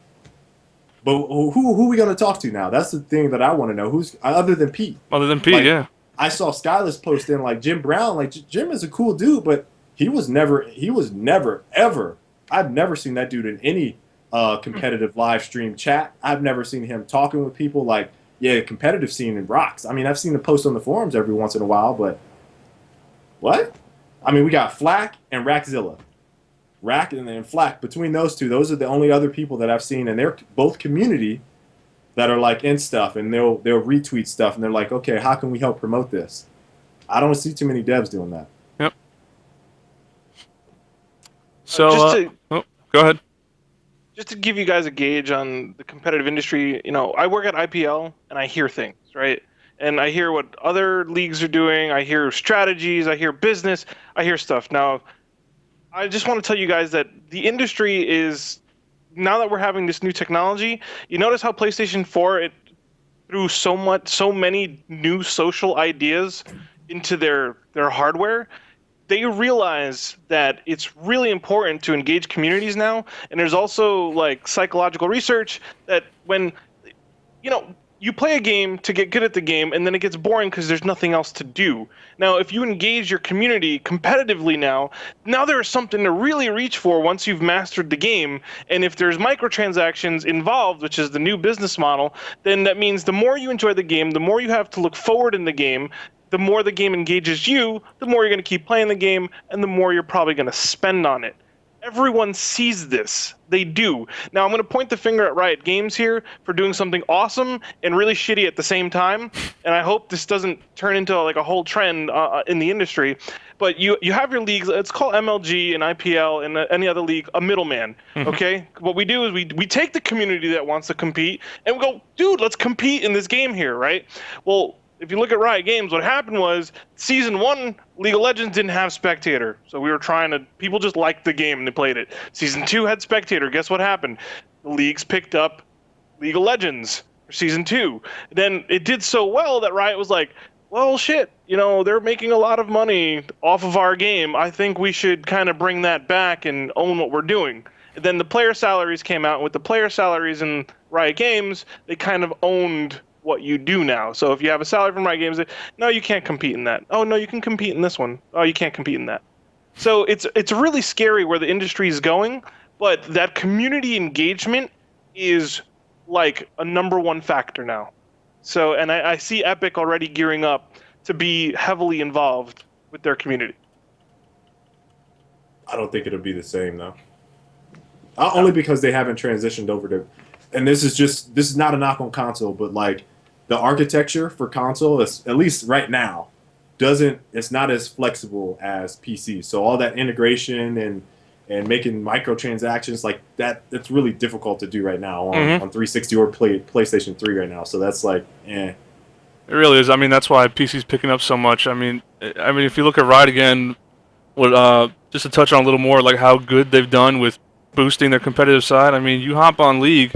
but who we gonna talk to now? That's the thing that I want to know. Who's other than Pete? Other than Pete, Like, yeah. I saw Skyless post in like Jim Brown. Like Jim is a cool dude, but he was never ever. I've never seen that dude in any competitive live stream chat. I've never seen him talking with people. Like, yeah, competitive scene in rocks. I mean, I've seen him post on the forums every once in a while, but what? I mean, we got Flack and Rackzilla. Rack and then Flack. Between those two, those are the only other people that I've seen, and they're both community that are like in stuff, and they'll retweet stuff, and they're like, okay, how can we help promote this? I don't see too many devs doing that. Yep. So, go ahead. Just to give you guys a gauge on the competitive industry, I work at IPL and I hear things, right? And I hear what other leagues are doing. I hear strategies. I hear business. I hear stuff. Now, I just want to tell you guys that the industry is, now that we're having this new technology, you notice how PlayStation 4, it threw so many new social ideas into their hardware. They realize that it's really important to engage communities now, and there's also like psychological research that when you play a game to get good at the game, and then it gets boring because there's nothing else to do. Now, if you engage your community competitively now there's something to really reach for once you've mastered the game. And if there's microtransactions involved, which is the new business model, then that means the more you enjoy the game, the more you have to look forward in the game, the more the game engages you, the more you're going to keep playing the game, and the more you're probably going to spend on it. Everyone sees this. They do. Now, I'm going to point the finger at Riot Games here for doing something awesome and really shitty at the same time. And I hope this doesn't turn into like a whole trend in the industry. But you have your leagues. It's called MLG and IPL and any other league, a middleman. Okay? What we do is we take the community that wants to compete and we go, dude, let's compete in this game here, right? Well, if you look at Riot Games, what happened was Season 1, League of Legends didn't have Spectator. So we were people just liked the game and they played it. Season 2 had Spectator. Guess what happened? The leagues picked up League of Legends for Season 2. Then it did so well that Riot was like, well, shit, they're making a lot of money off of our game. I think we should kind of bring that back and own what we're doing. And then the player salaries came out, and with the player salaries in Riot Games, they kind of owned what you do now. So if you have a salary from Riot Games, no, you can't compete in that. Oh, no, you can compete in this one. Oh, you can't compete in that. So it's really scary where the industry is going, but that community engagement is like a #1 factor now. So, and I see Epic already gearing up to be heavily involved with their community. I don't think it'll be the same though. Only because they haven't transitioned over to, and this is not a knock on console, but like the architecture for console is, at least right now, it's not as flexible as PC. So all that integration and making microtransactions like that, it's really difficult to do right now on 360 or PlayStation 3 right now. So that's like, eh. It really is. I mean, that's why PC's picking up so much. I mean, if you look at Riot again, just to touch on a little more, like how good they've done with boosting their competitive side. I mean, you hop on League,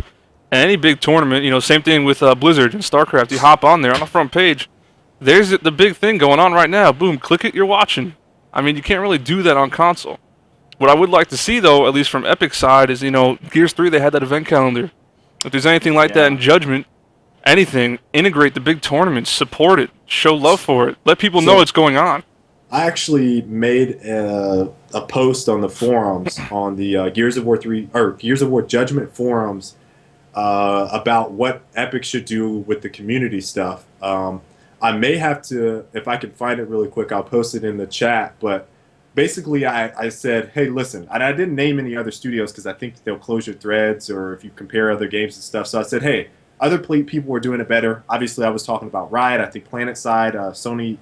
and any big tournament, same thing with Blizzard and StarCraft. You hop on there on the front page. There's the big thing going on right now. Boom, click it, you're watching. I mean, you can't really do that on console. What I would like to see, though, at least from Epic's side, is, Gears 3, they had that event calendar. If there's anything like that in Judgment, anything, integrate the big tournaments, support it, show love for it, let people know what's going on. I actually made a post on the forums on the Gears of War 3 or Gears of War Judgment forums about what Epic should do with the community stuff. I may have to, if I can find it really quick, I'll post it in the chat. But basically, I said, hey, listen, and I didn't name any other studios because I think they'll close your threads or if you compare other games and stuff. So I said, hey, other people were doing it better. Obviously, I was talking about Riot. I think PlanetSide, Sony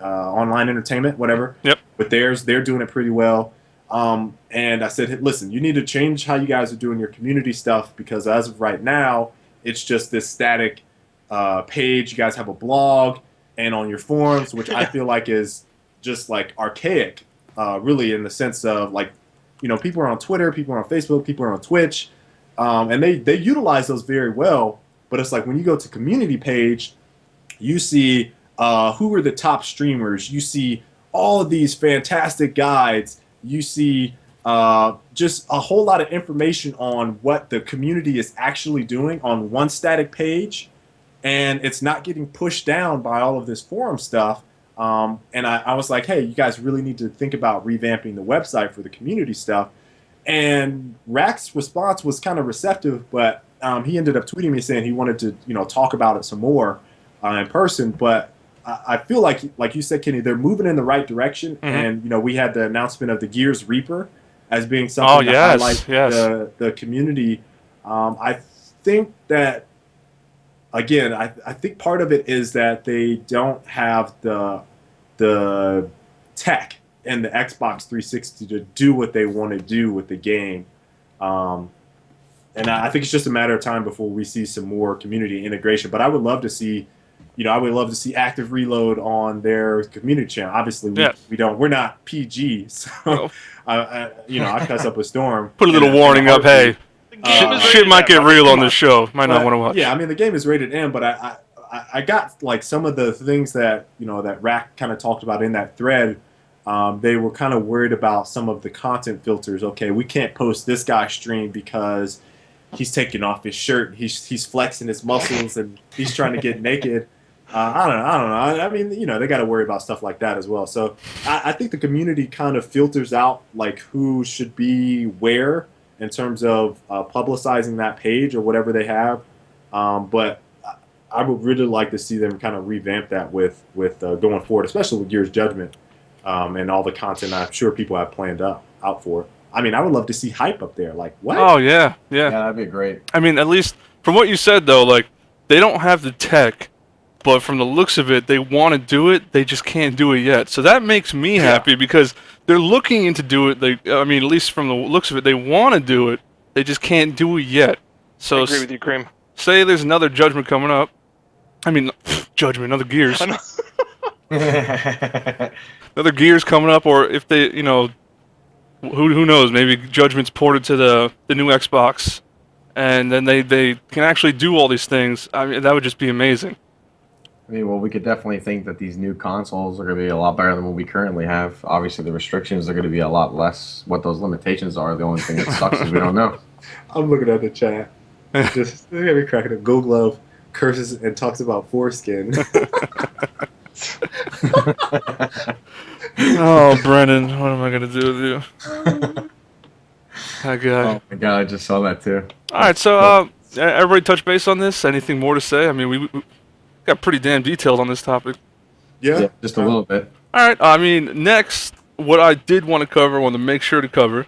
Online Entertainment, whatever. Yep. But they're doing it pretty well. And I said, hey, listen, you need to change how you guys are doing your community stuff because as of right now, it's just this static page. You guys have a blog and on your forums, which I feel like is just like archaic, really in the sense of like, people are on Twitter, people are on Facebook, people are on Twitch, and they utilize those very well. But it's like when you go to community page, you see who are the top streamers, you see all of these fantastic guides. You see just a whole lot of information on what the community is actually doing on one static page, and it's not getting pushed down by all of this forum stuff. And I was like, hey, you guys really need to think about revamping the website for the community stuff. And Rack's response was kind of receptive, but he ended up tweeting me saying he wanted to, talk about it some more in person. But I feel like you said, Kenny, they're moving in the right direction. And we had the announcement of the Gears Reaper as being something to highlight the community. I think that, again, I think part of it is that they don't have the tech and the Xbox 360 to do what they want to do with the game. And I think it's just a matter of time before we see some more community integration. But I would love to see, Active Reload on their community channel. Obviously, we're not PG, so I cuss up a storm. Put a little warning up, hey. Shit might get real on this show. Might not want to watch. Yeah, I mean the game is rated M, but I got like some of the things that that Rack kind of talked about in that thread. They were kind of worried about some of the content filters. Okay, we can't post this guy's stream because he's taking off his shirt, he's flexing his muscles, and he's trying to get naked. I don't know. I mean, they got to worry about stuff like that as well. So I think the community kind of filters out like who should be where in terms of publicizing that page or whatever they have. But I would really like to see them kind of revamp that with going forward, especially with Gears Judgment and all the content I'm sure people have planned out for it. I mean, I would love to see Hype up there. Like, what? Oh, yeah. Yeah, that'd be great. I mean, at least from what you said, though, like, they don't have the tech, but from the looks of it, they want to do it. They just can't do it yet. So that makes me happy because they're looking into do it. At least from the looks of it, they want to do it. They just can't do it yet. So I agree with you, Cream. Say there's another Judgment coming up. I mean, Judgment, another Gears. Another Gears coming up, or if they, who knows? Maybe Judgment's ported to the new Xbox, and then they can actually do all these things. I mean, that would just be amazing. I mean, well, we could definitely think that these new consoles are going to be a lot better than what we currently have. Obviously, the restrictions are going to be a lot less. What those limitations are, the only thing that sucks is we don't know. I'm looking at the chat. Just look at me cracking up. Go Glove curses and talks about foreskin. Oh, Brennan, what am I going to do with you? That guy. Oh my god, I just saw that too. All right, so everybody touch base on this? Anything more to say? I mean, we got pretty damn detailed on this topic. Yeah, just a little bit. All right, I mean, next, what I did want to cover, want to make sure to cover,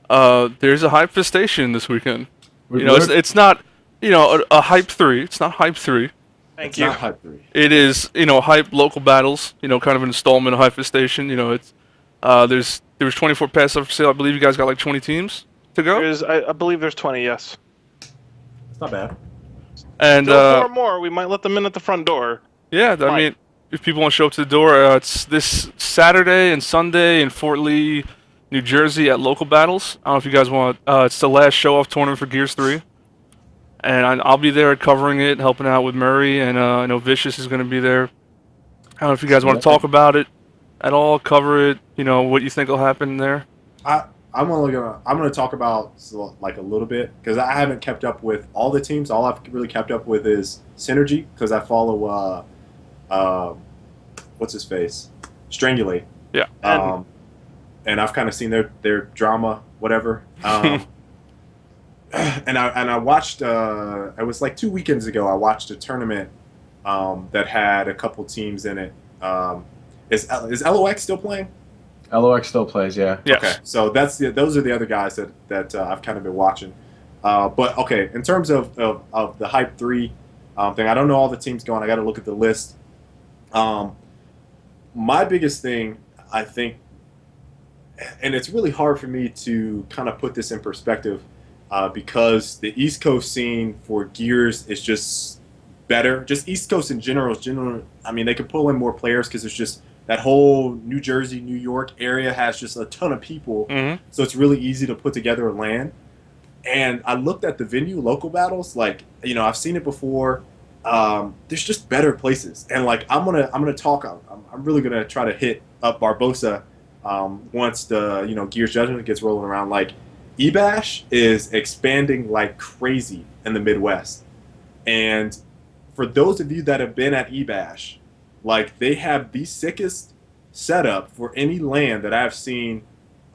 there's a Hypefestation this weekend. It's not, a Hype 3. It's not Hype 3. Thank you. Not Hype 3. It is, Hype Local Battles, kind of an installment of Hypefestation. There was 24 passes up for sale. I believe you guys got like 20 teams to go. I believe there's 20, yes. It's not bad. And still more. We might let them in at the front door. Yeah, I mean, if people want to show up to the door, it's this Saturday and Sunday in Fort Lee, New Jersey at Local Battles. I don't know if you guys want. It's the last show-off tournament for Gears 3. And I'll be there covering it, helping out with Murray, and I know Vicious is going to be there. I don't know if you guys want to talk about it at all, cover it, what you think will happen there. I'm gonna talk about like a little bit because I haven't kept up with all the teams. All I've really kept up with is Synergy because I follow what's his face, Strangulate. Yeah. And I've kind of seen their drama, whatever. And I watched. It was like 2 weekends ago. I watched a tournament that had a couple teams in it. Is LOX still playing? LOX still plays, yeah. Yes. Okay, so those are the other guys that I've kind of been watching. But okay, in terms of the Hype 3 thing, I don't know all the teams going. I got to look at the list. My biggest thing, I think, and it's really hard for me to kind of put this in perspective because the East Coast scene for Gears is just better. Just East Coast in general. I mean, they could pull in more players because there's just that whole New Jersey, New York area has just a ton of people. Mm-hmm. So it's really easy to put together a LAN. And I looked at the venue, Local Battles, like, I've seen it before. There's just better places. And like, I'm gonna talk, I'm really gonna try to hit up Barbosa once the Gears Judgment gets rolling around. Like Ebash is expanding like crazy in the Midwest, and for those of you that have been at Ebash, like they have the sickest setup for any land that I've seen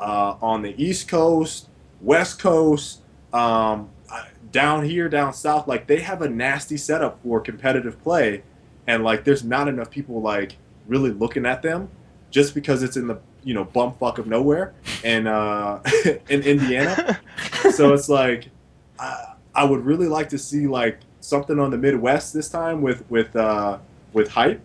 on the East Coast, West Coast, down here, down south. Like they have a nasty setup for competitive play, and like there's not enough people like really looking at them just because it's in the bumfuck of nowhere and in Indiana. So it's like I would really like to see like something on the Midwest this time with Hype,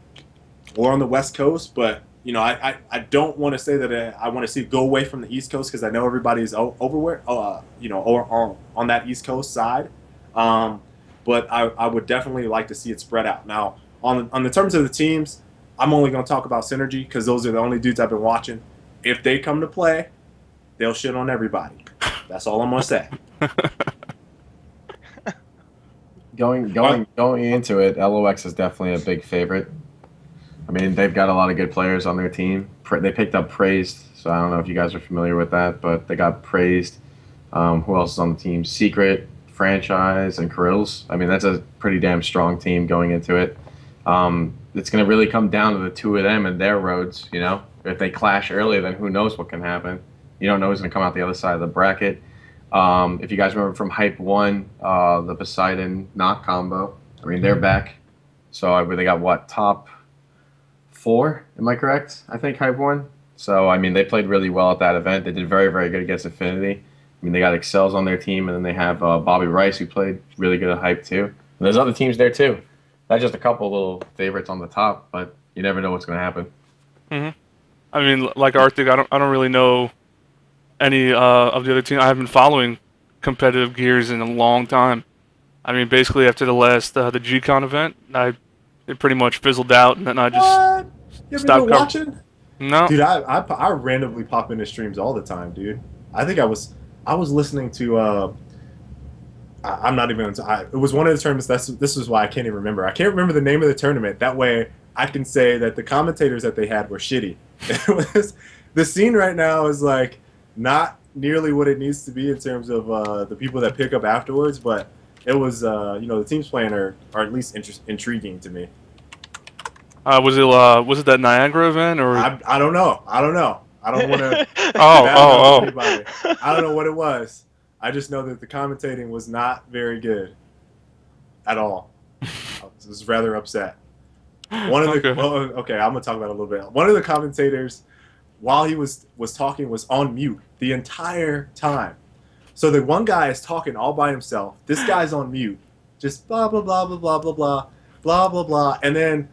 or on the West Coast. But I don't want to say that I want to see it go away from the East Coast, because I know everybody's over or on that East Coast side. But I would definitely like to see it spread out. Now on the terms of the teams, I'm only going to talk about Synergy because those are the only dudes I've been watching. If they come to play, they'll shit on everybody. That's all I'm going to say. Going into it, LOX is definitely a big favorite. I mean, they've got a lot of good players on their team. They picked up Praised, so I don't know if you guys are familiar with that, but they got Praised. Who else is on the team? Secret, Franchise, and Krills. I mean, that's a pretty damn strong team going into it. It's going to really come down to the two of them and their roads, If they clash early, then who knows what can happen. You don't know who's going to come out the other side of the bracket. If you guys remember from Hype 1, the Poseidon knock combo, I mean, they're back. So they got, what, top 4? Am I correct? I think Hype 1. So, I mean, they played really well at that event. They did very, very good against Affinity. I mean, they got Excels on their team, and then they have Bobby Rice, who played really good at Hype, too. And there's other teams there, too. That's just a couple little favorites on the top, but you never know what's going to happen. Mm-hmm. I mean, like Arctic, I don't really know any of the other teams. I haven't been following competitive Gears in a long time. I mean, basically after the last the G-Con event, it pretty much fizzled out, and then I just You ever stopped been watching? No, Dude, I randomly pop into streams all the time, dude. I think I was listening to I'm not even. It was one of the tournaments. This is why I can't even remember. I can't remember the name of the tournament. That way, I can say that the commentators that they had were shitty. The scene right now is like not nearly what it needs to be in terms of the people that pick up afterwards. But it was, the teams playing are at least intriguing to me. was it that Niagara event or? I don't know. I don't want to. Oh. I don't know what it was. I just know that the commentating was not very good at all. I was rather upset. One of the okay, I'm gonna talk about it a little bit. One of the commentators, while he was talking, was on mute the entire time. So the one guy is talking all by himself. This guy's on mute, just blah blah blah blah blah blah blah blah blah blah, and then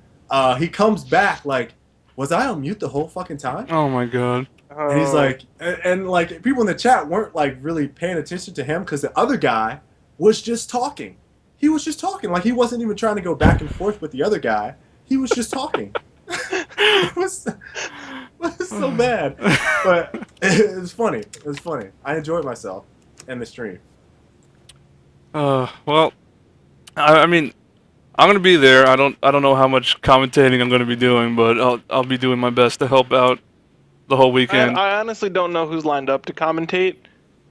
he comes back like, "Was I on mute the whole fucking time?" Oh my god. And he's like, and like people in the chat weren't like really paying attention to him because the other guy was just talking. He was just talking, like he wasn't even trying to go back and forth with the other guy. He was just talking. it was so bad, but it was funny. It was funny. I enjoyed myself in the stream. Well, I mean, I'm gonna be there. I don't know how much commentating I'm gonna be doing, but I'll be doing my best to help out the whole weekend. I honestly don't know who's lined up to commentate.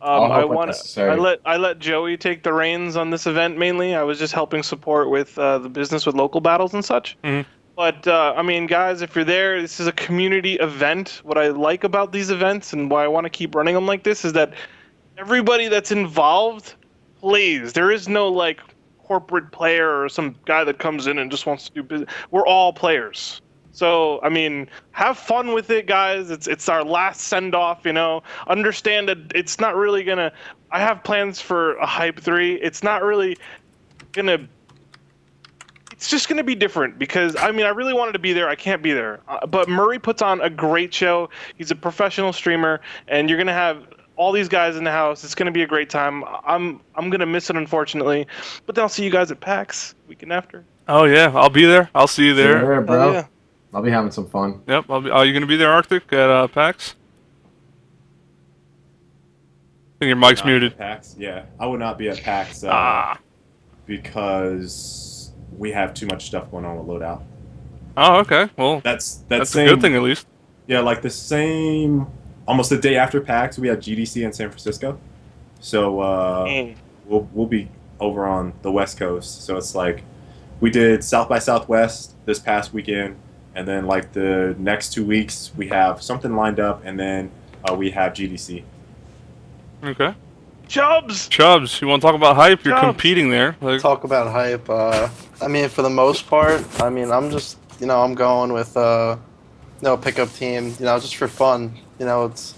I let Joey take the reins on this event mainly. I was just helping support with the business with local battles and such. Mm-hmm. But I mean, guys, if you're there, this is a community event. What I like about these events and why I want to keep running them like this is that everybody that's involved plays. There is no like corporate player or some guy that comes in and just wants to do business. We're all players. So, I mean, have fun with it, guys. It's our last send-off, Understand that it's not really going to... I have plans for a Hype 3. It's not really going to... It's just going to be different because, I mean, I really wanted to be there. I can't be there. But Murray puts on a great show. He's a professional streamer, and you're going to have all these guys in the house. It's going to be a great time. I'm going to miss it, unfortunately. But then I'll see you guys at PAX weekend after. Oh, yeah. I'll be there. I'll see you there. Sure, bro. Yeah. I'll be having some fun. Yep. Are you going to be there, Arctic, at PAX? I think your mic's muted. PAX, yeah. I would not be at PAX because we have too much stuff going on with Loadout. Oh, okay. Well, that's a good thing at least. Yeah, like the same, almost the day after PAX, we had GDC in San Francisco. So we'll be over on the West Coast. So it's like we did South by Southwest this past weekend, and then like the next 2 weeks we have something lined up, and then we have GDC. Okay. Chubbs. You want to talk about hype? You're Chubbs. competing there. Like, Talk about hype. I mean, for the most part, I mean, I'm just, I'm going with, pickup team, just for fun. It's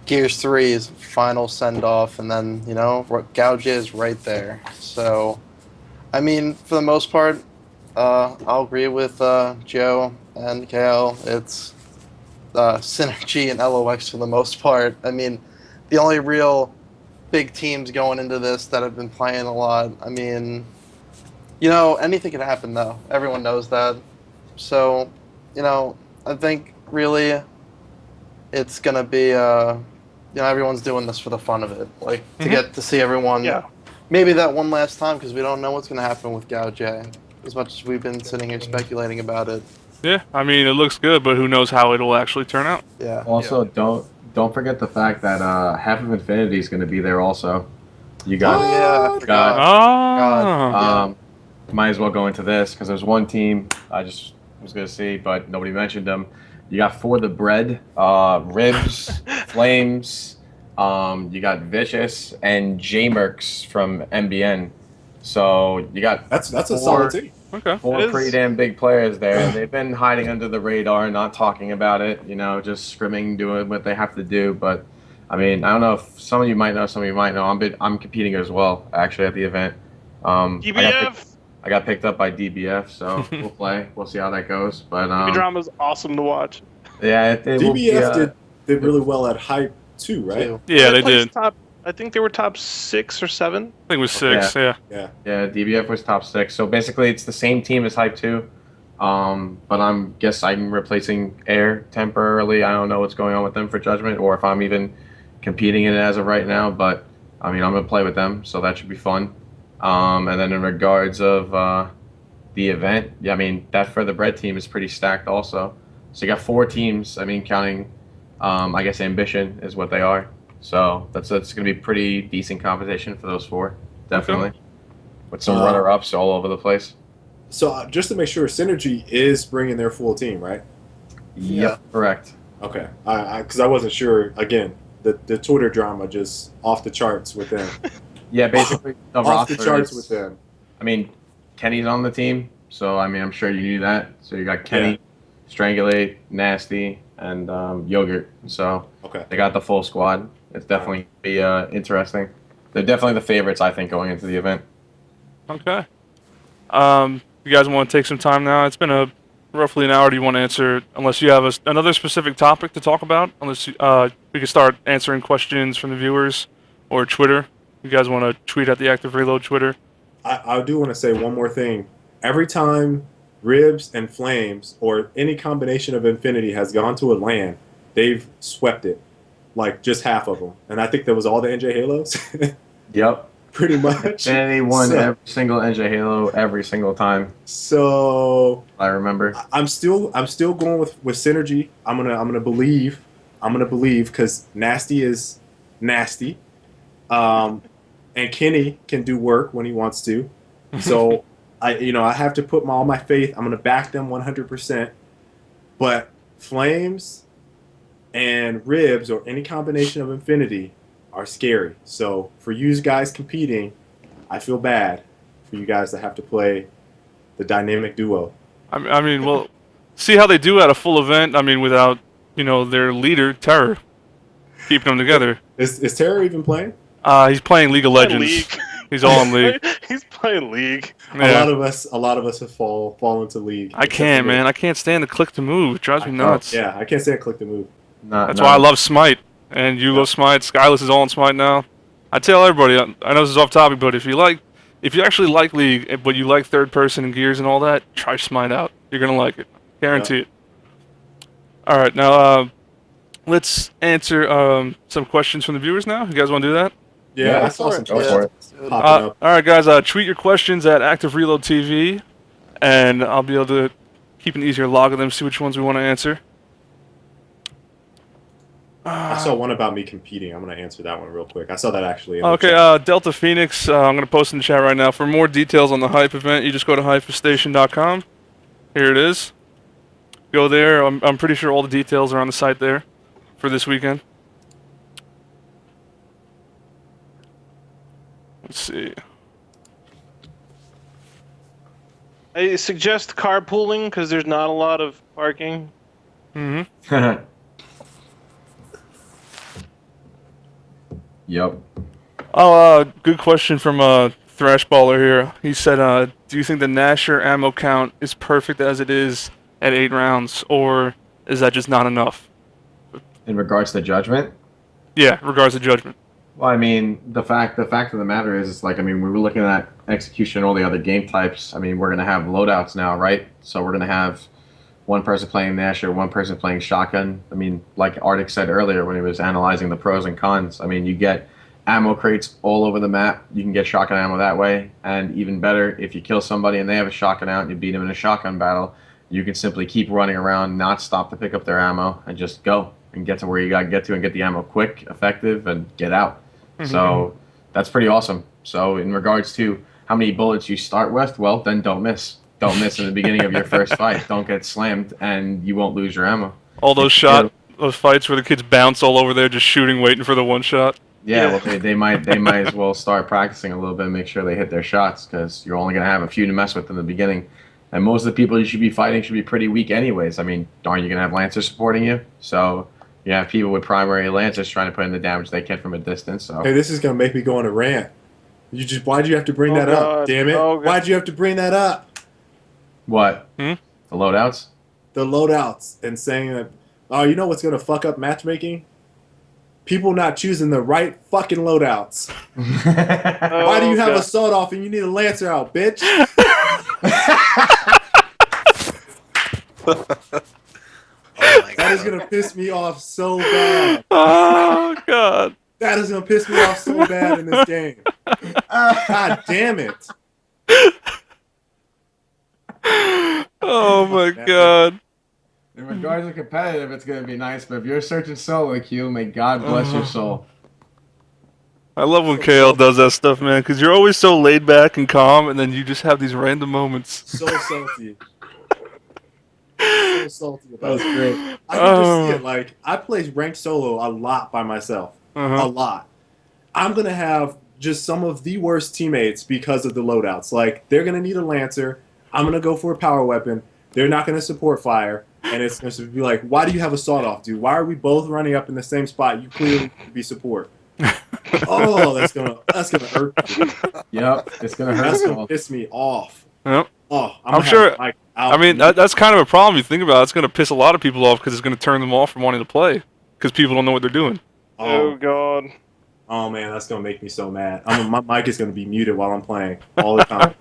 Gears 3's final send-off, and then, Gouge is right there. So, I mean, for the most part, I'll agree with Joe and KL. It's Synergy and LOX for the most part. I mean, the only real big teams going into this that have been playing a lot. I mean, anything can happen, though. Everyone knows that. So, I think really it's going to be, everyone's doing this for the fun of it. Like, to get to see everyone. Yeah. Maybe that one last time, because we don't know what's going to happen with Gouge, as much as we've been sitting here speculating about it. yeah, I mean, it looks good, but who knows how it'll actually turn out. Yeah. Also, don't forget the fact that half of Infinity is going to be there also. You got I forgot. Oh. might as well go into this because there's one team I just was going to see, but nobody mentioned them. You got For the Bread, Ribs, Flames. You got Vicious and J-Mercs from MBN. So you got That's a solid team. Okay. four pretty damn big players there. And they've been hiding under the radar, not talking about it, just scrimming, doing what they have to do. But I mean, I don't know if some of you might know, some of you might know. I'm competing as well, actually, at the event. DBF. I got picked up by DBF, so we'll play. We'll see how that goes. But Drama's awesome to watch. yeah, it will be, DBF did really well at Hype too, right? Yeah, they placed did. I think they were top 6 or 7. I think it was 6, yeah. Yeah. Yeah, DBF was top 6. So basically, it's the same team as Hype 2. But I'm replacing Air temporarily. I don't know what's going on with them for Judgment, or if I'm even competing in it as of right now. But I mean, I'm gonna play with them, so that should be fun. And then in regards of the event, yeah, I mean that For the Bread team is pretty stacked also. So you got 4 teams. I mean, counting, I guess Ambition is what they are. So that's going to be pretty decent competition for those 4, definitely, with some runner-ups all over the place. So just to make sure, Synergy is bringing their full team, right? Yep, correct. Okay, because I wasn't sure. Again, the Twitter drama just off the charts with them. Yeah, basically the Off the roster charts is- with them. I mean, Kenny's on the team, so I mean, I'm sure you knew that. So you got Kenny, Strangulate, Nasty, and Yogurt. So Okay. they got the full squad. It's definitely be interesting. They're definitely the favorites, I think, going into the event. Okay. You guys want to take some time now? It's been roughly an hour. Do you want to answer, unless you have another specific topic to talk about? Unless we can start answering questions from the viewers or Twitter. You guys want to tweet at the Active Reload Twitter? I do want to say one more thing. Every time Ribs and Flames or any combination of Infinity has gone to a LAN, they've swept it. Like just half of them. And I think that was all the NJ Halos. Yep. Pretty much. Infinity won every single NJ Halo every single time. So I remember. I'm still going with Synergy. I'm gonna believe because Nasty is nasty. And Kenny can do work when he wants to. So I have to put all my faith. I'm gonna back them 100%. But Flames and Ribs or any combination of Infinity are scary. So for you guys competing, I feel bad for you guys to have to play the dynamic duo. I mean, well, see how they do at a full event. I mean, without their leader, Terror, keeping them together. Is Terror even playing? He's playing League of Legends. League. He's all in League. He's playing League. Yeah. A lot of us have fallen to League. I can't, man. I can't stand the click to move. It drives me nuts. Yeah, I can't stand click to move. That's why I love Smite. And you love Smite. Skyless is all in Smite now. I tell everybody, I know this is off topic, but if you actually like League, but you like third person and Gears and all that, try Smite out. You're going to like it. Guarantee it. All right, now let's answer some questions from the viewers now. You guys want to do that? Yeah, I saw some Go for it. popping up. All right, guys, tweet your questions at Active Reload TV, and I'll be able to keep an easier log of them, see which ones we want to answer. I saw one about me competing. I'm gonna answer that one real quick. I saw that actually. In the Okay, chat. Delta Phoenix, I'm going to post in the chat right now. For more details on the Hype event, you just go to hypestation.com. Here it is. Go there. I'm pretty sure all the details are on the site there for this weekend. Let's see. I suggest carpooling because there's not a lot of parking. Mm-hmm. Yep. Oh, good question from Thrashballer here. He said, do you think the Nasher ammo count is perfect as it is at 8 rounds, or is that just not enough? In regards to judgment. Yeah, regards to judgment. Well, I mean, the fact of the matter is, it's like, I mean, we were looking at execution and all the other game types. I mean, we're going to have loadouts now, right? So we're going to have one person playing Nasher, one person playing shotgun. I mean, like Arctic said earlier when he was analyzing the pros and cons, I mean, you get ammo crates all over the map. You can get shotgun ammo that way. And even better, if you kill somebody and they have a shotgun out and you beat them in a shotgun battle, you can simply keep running around, not stop to pick up their ammo, and just go and get to where you got to get to and get the ammo quick, effective, and get out. So that's pretty awesome. So in regards to how many bullets you start with, well, then don't miss. Don't miss in the beginning of your first fight. Don't get slammed, and you won't lose your ammo. All those those fights where the kids bounce all over there just shooting, waiting for the one shot. Yeah, well, they might as well start practicing a little bit and make sure they hit their shots, because you're only going to have a few to mess with in the beginning. And most of the people you should be fighting should be pretty weak anyways. I mean, aren't you going to have Lancers supporting you? So you have people with primary Lancers trying to put in the damage they can from a distance. So. Hey, this is gonna make me go on a rant. Why'd you have to bring that up? Damn it! Why'd you have to bring that up? What? The loadouts? The loadouts, and saying that, oh, you know what's gonna fuck up matchmaking? People not choosing the right fucking loadouts. Why do you have a sawed off and you need a Lancer out, bitch? That is gonna piss me off so bad. Oh God. That is gonna piss me off so bad in this game. God damn it. Oh my God. In regards to competitive, it's going to be nice, but if you're searching solo queue, may God bless your soul. I love when KL does that stuff, man, because you're always so laid back and calm, and then you just have these random moments. So salty. So salty about it. That was great. I can just see it. Like, I play ranked solo a lot by myself. A lot. I'm going to have just some of the worst teammates because of the loadouts. Like, they're going to need a Lancer. I'm going to go for a power weapon. They're not going to support fire. And it's going to be like, why do you have a sawed-off, dude? Why are we both running up in the same spot? You clearly could be support. Oh, that's gonna hurt me. Yep, it's gonna hurt. That's gonna piss me off. Yep. Oh, I'm sure. I mean, that's kind of a problem. You think about it. It's going to piss a lot of people off because it's going to turn them off from wanting to play because people don't know what they're doing. Oh God. Oh man, that's gonna make me so mad. My mic is gonna be muted while I'm playing all the time.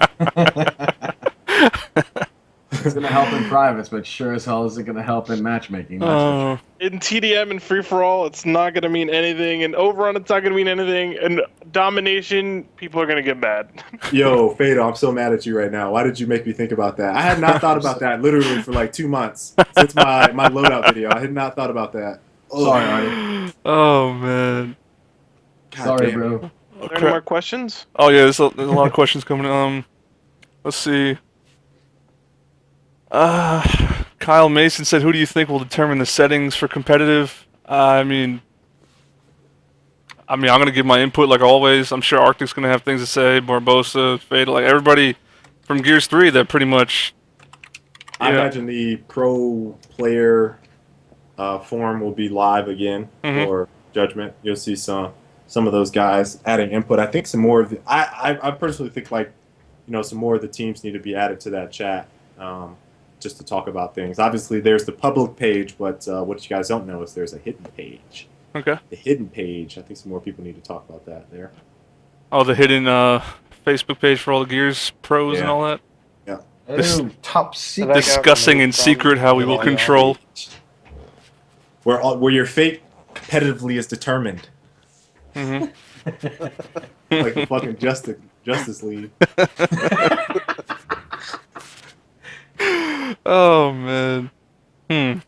It's gonna help in privates, but sure as hell isn't gonna help in matchmaking. In TDM and free for all, it's not gonna mean anything. And overrun, it's not gonna mean anything. And domination, people are gonna get mad. Yo, Fado, I'm so mad at you right now. Why did you make me think about that? I had not thought about that literally for like 2 months since my loadout video. I had not thought about that. Oh. Sorry, Artie. Oh man. God Sorry, damn. bro. Are there any more questions? Oh yeah, there's a lot of questions coming. Let's see. Kyle Mason said, "Who do you think will determine the settings for competitive?" I mean, I'm gonna give my input like always. I'm sure Arctic's gonna have things to say. Barbosa, Fatal, like everybody from Gears 3, they're pretty much. I imagine the pro player forum will be live again for Judgment. You'll see some of those guys adding input. I think some more of the. I personally think some more of the teams need to be added to that chat. Just to talk about things. Obviously, there's the public page, but what you guys don't know is there's a hidden page. Okay. The hidden page. I think some more people need to talk about that there. Oh, the hidden Facebook page for all the Gears pros and all that? Yeah. Top secret. Discussing in secret how we will control. Where your fate competitively is determined. Like the fucking Justice League. Oh man. I'm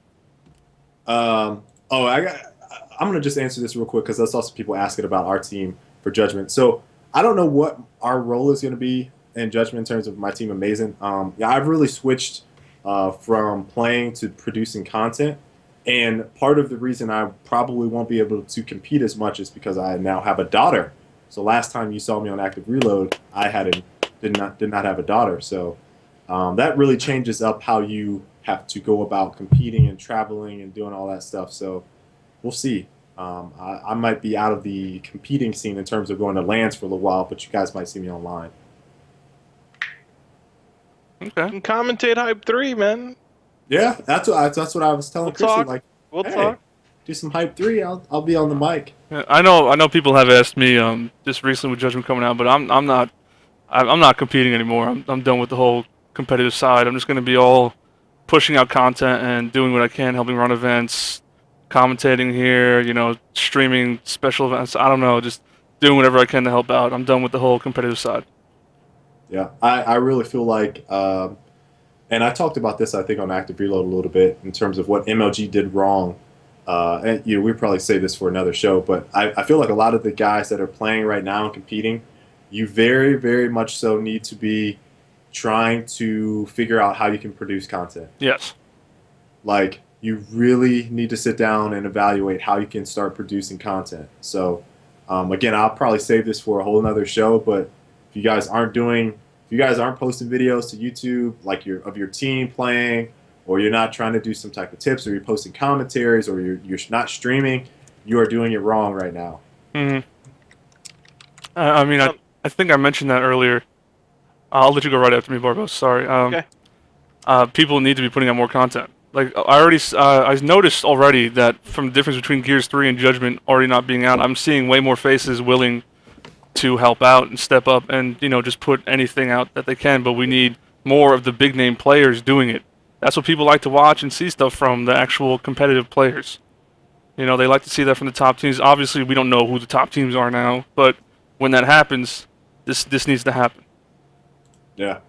gonna to just answer this real quick because there's also people asking about our team for Judgment. So I don't know what our role is going to be in Judgment in terms of my team Amazing. Yeah, I've really switched from playing to producing content. And part of the reason I probably won't be able to compete as much is because I now have a daughter. So last time you saw me on Active Reload, I did not have a daughter. So that really changes up how you have to go about competing and traveling and doing all that stuff. So we'll see. I might be out of the competing scene in terms of going to LANs for a little while, but you guys might see me online. Okay. And commentate Hype 3, man. Yeah, that's what I was telling We'll Chrissy. talk. Like, We'll hey, talk. do some Hype 3. I'll be on the mic. Yeah, I know people have asked me just recently with Judgment coming out, but I'm not competing anymore. I'm done with the whole competitive side. I'm just going to be all pushing out content and doing what I can, helping run events, commentating here, streaming special events. I don't know, just doing whatever I can to help out. I'm done with the whole competitive side. Yeah, I really feel like, and I talked about this, I think, on Active Reload a little bit in terms of what MLG did wrong. And we'd probably say this for another show, but I feel like a lot of the guys that are playing right now and competing, you very, very much so need to be trying to figure out how you can produce content. Yes. Like, you really need to sit down and evaluate how you can start producing content. So, again, I'll probably save this for a whole nother show, but if you guys aren't posting videos to YouTube like of your team playing, or you're not trying to do some type of tips, or you're posting commentaries, or you're not streaming, you are doing it wrong right now. Mm-hmm. I think I mentioned that earlier. I'll let you go right after me, Barbo. Sorry. Okay. People need to be putting out more content. Like I noticed already that from the difference between Gears 3 and Judgment already not being out, I'm seeing way more faces willing to help out and step up and just put anything out that they can. But we need more of the big name players doing it. That's what people like to watch and see stuff from, the actual competitive players. They like to see that from the top teams. Obviously, we don't know who the top teams are now, but when that happens, this needs to happen. Yeah.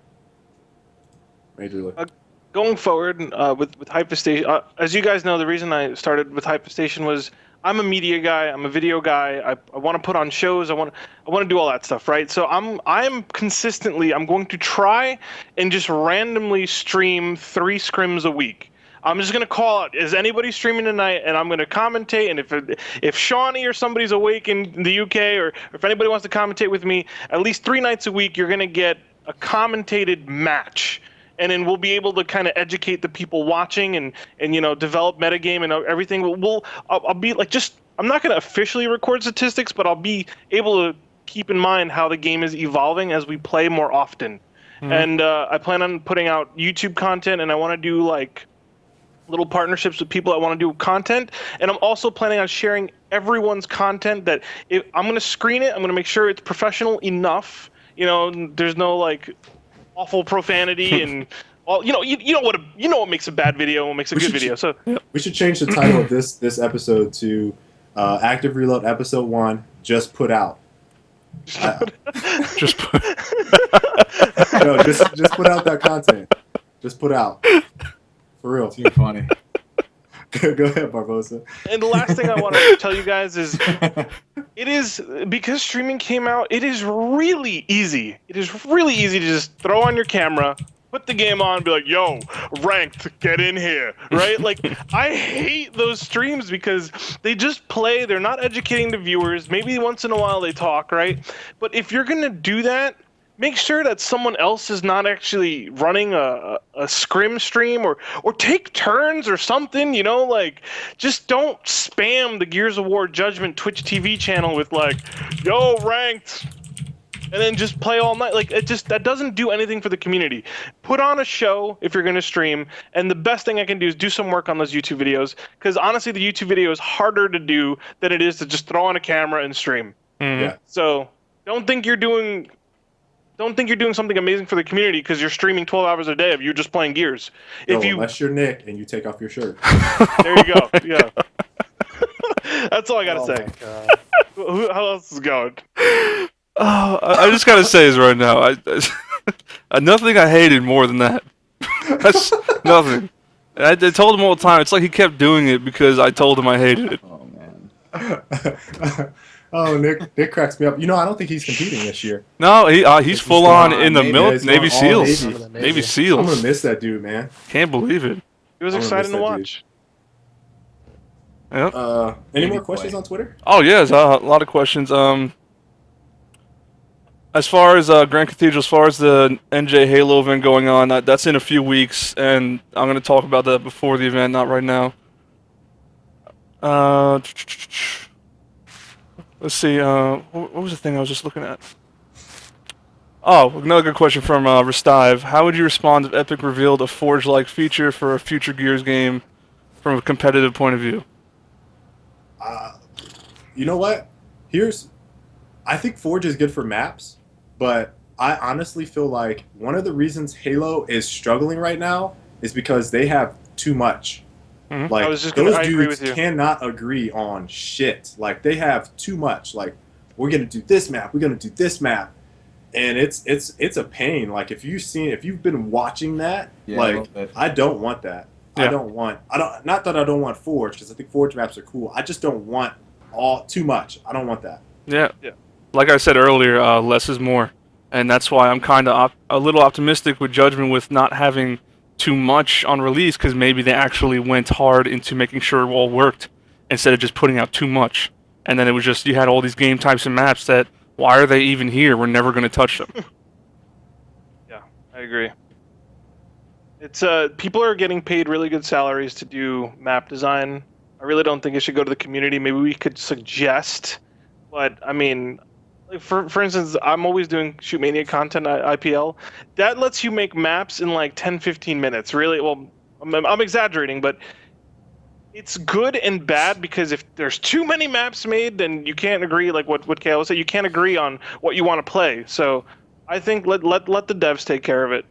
Majorly. Going forward with Hypefest, as you guys know, the reason I started with Hypefest was I'm a media guy, I'm a video guy. I want to put on shows. I want to do all that stuff, right? So I'm going to try and just randomly stream 3 scrims a week. I'm just going to call out, is anybody streaming tonight? And I'm going to commentate. And if Shawnee or somebody's awake in the UK, or if anybody wants to commentate with me, at least 3 nights a week, you're going to get a commentated match. And then we'll be able to kind of educate the people watching and develop metagame and everything. I'll be like, I'm not going to officially record statistics, but I'll be able to keep in mind how the game is evolving as we play more often. Mm-hmm. And I plan on putting out YouTube content, and I want to do like little partnerships with people that want to do content. And I'm also planning on sharing everyone's content. That if I'm going to screen it, I'm going to make sure it's professional enough. There's no like awful profanity and all. You know what makes a bad video and what makes a good video. So we should change the title of this episode to Active Reload Episode 1. Just put out. Just put. No, just put out that content. Just put out. For real. Too funny. Go ahead, Barbosa. And the last thing I want to tell you guys is, it is, because streaming came out, it is really easy. It is really easy to just throw on your camera, put the game on, and be like, yo, ranked, get in here, right? Like, I hate those streams because they just play, they're not educating the viewers. Maybe once in a while they talk, right? But if you're going to do that, make sure that someone else is not actually running a scrim stream, or take turns or something, like, just don't spam the Gears of War Judgment Twitch TV channel with like, yo, ranked, and then just play all night. Like, that doesn't do anything for the community. Put on a show if you're going to stream, and the best thing I can do is do some work on those YouTube videos, because honestly, the YouTube video is harder to do than it is to just throw on a camera and stream. Mm-hmm. Yeah. So don't think you're doing something amazing for the community because you're streaming 12 hours a day of you just playing Gears. Unless you're Nick and you take off your shirt. There you go. Yeah. That's all I gotta say. How else is it going? Oh, I just gotta say this right now. Nothing I hated more than that. That's nothing. I told him all the time. It's like he kept doing it because I told him I hated it. Oh man. Oh, Nick cracks me up. I don't think he's competing this year. No, he's full on in the Navy. Yeah, he's Navy going all SEAls. Navy. Navy I'm SEAls. gonna miss that dude, man. Can't believe it. It was I'm gonna miss exciting to that watch. Yep. Any Navy more questions play. on Twitter? Oh yeah, there's a lot of questions. As far as Grand Cathedral, as far as the NJ Halo event going on, that's in a few weeks, and I'm going to talk about that before the event, not right now. Let's see. What was the thing I was just looking at? Oh, another good question from Restive. How would you respond if Epic revealed a Forge-like feature for a future Gears game from a competitive point of view? You know what? I think Forge is good for maps, but I honestly feel like one of the reasons Halo is struggling right now is because they have too much. Mm-hmm. Like, I agree with you. cannot agree on shit. Like, they have too much. Like, we're gonna do this map, we're gonna do this map, and it's a pain. Like, if you've been watching that, Yeah, I don't want that. Yeah. Not that I don't want Forge, because I think Forge maps are cool. I just don't want too much. I don't want that. Yeah. Yeah. Like I said earlier, less is more. And that's why I'm kind of a little optimistic with Judgment with not having too much on release, because maybe they actually went hard into making sure it all worked instead of just putting out too much. And then it was just, you had all these game types and maps that, why are they even here? We're never going to touch them. Yeah, I agree. It's people are getting paid really good salaries to do map design. I really don't think it should go to the community. Maybe we could suggest, but I mean, like for instance, I'm always doing Shoot Mania content at IPL. That lets you make maps in like 10, 15 minutes. Really, well, I'm exaggerating, but it's good and bad, because if there's too many maps made, then you can't agree. Like what KL said, you can't agree on what you want to play. So I think let the devs take care of it.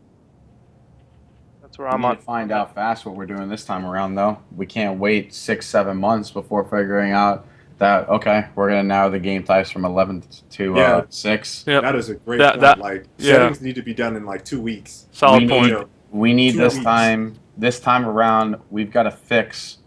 That's where I'm We need on. to find out fast what we're doing this time around, though. We can't wait 6-7 months before figuring out that, okay, we're going to narrow the game types from 11 to 6. Yep. That is a great That- point. yeah. Settings need to be done in like 2 weeks. Solid We point. We need 2 this weeks. time around, we've got to fix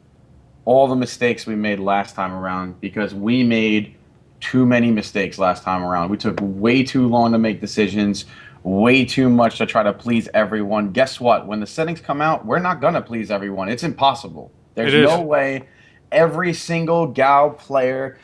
all the mistakes we made last time around, because we made too many mistakes last time around. We took way too long to make decisions, way too much to try to please everyone. Guess what? When the settings come out, we're not going to please everyone. It's impossible. There's It is. no way every single GAL player,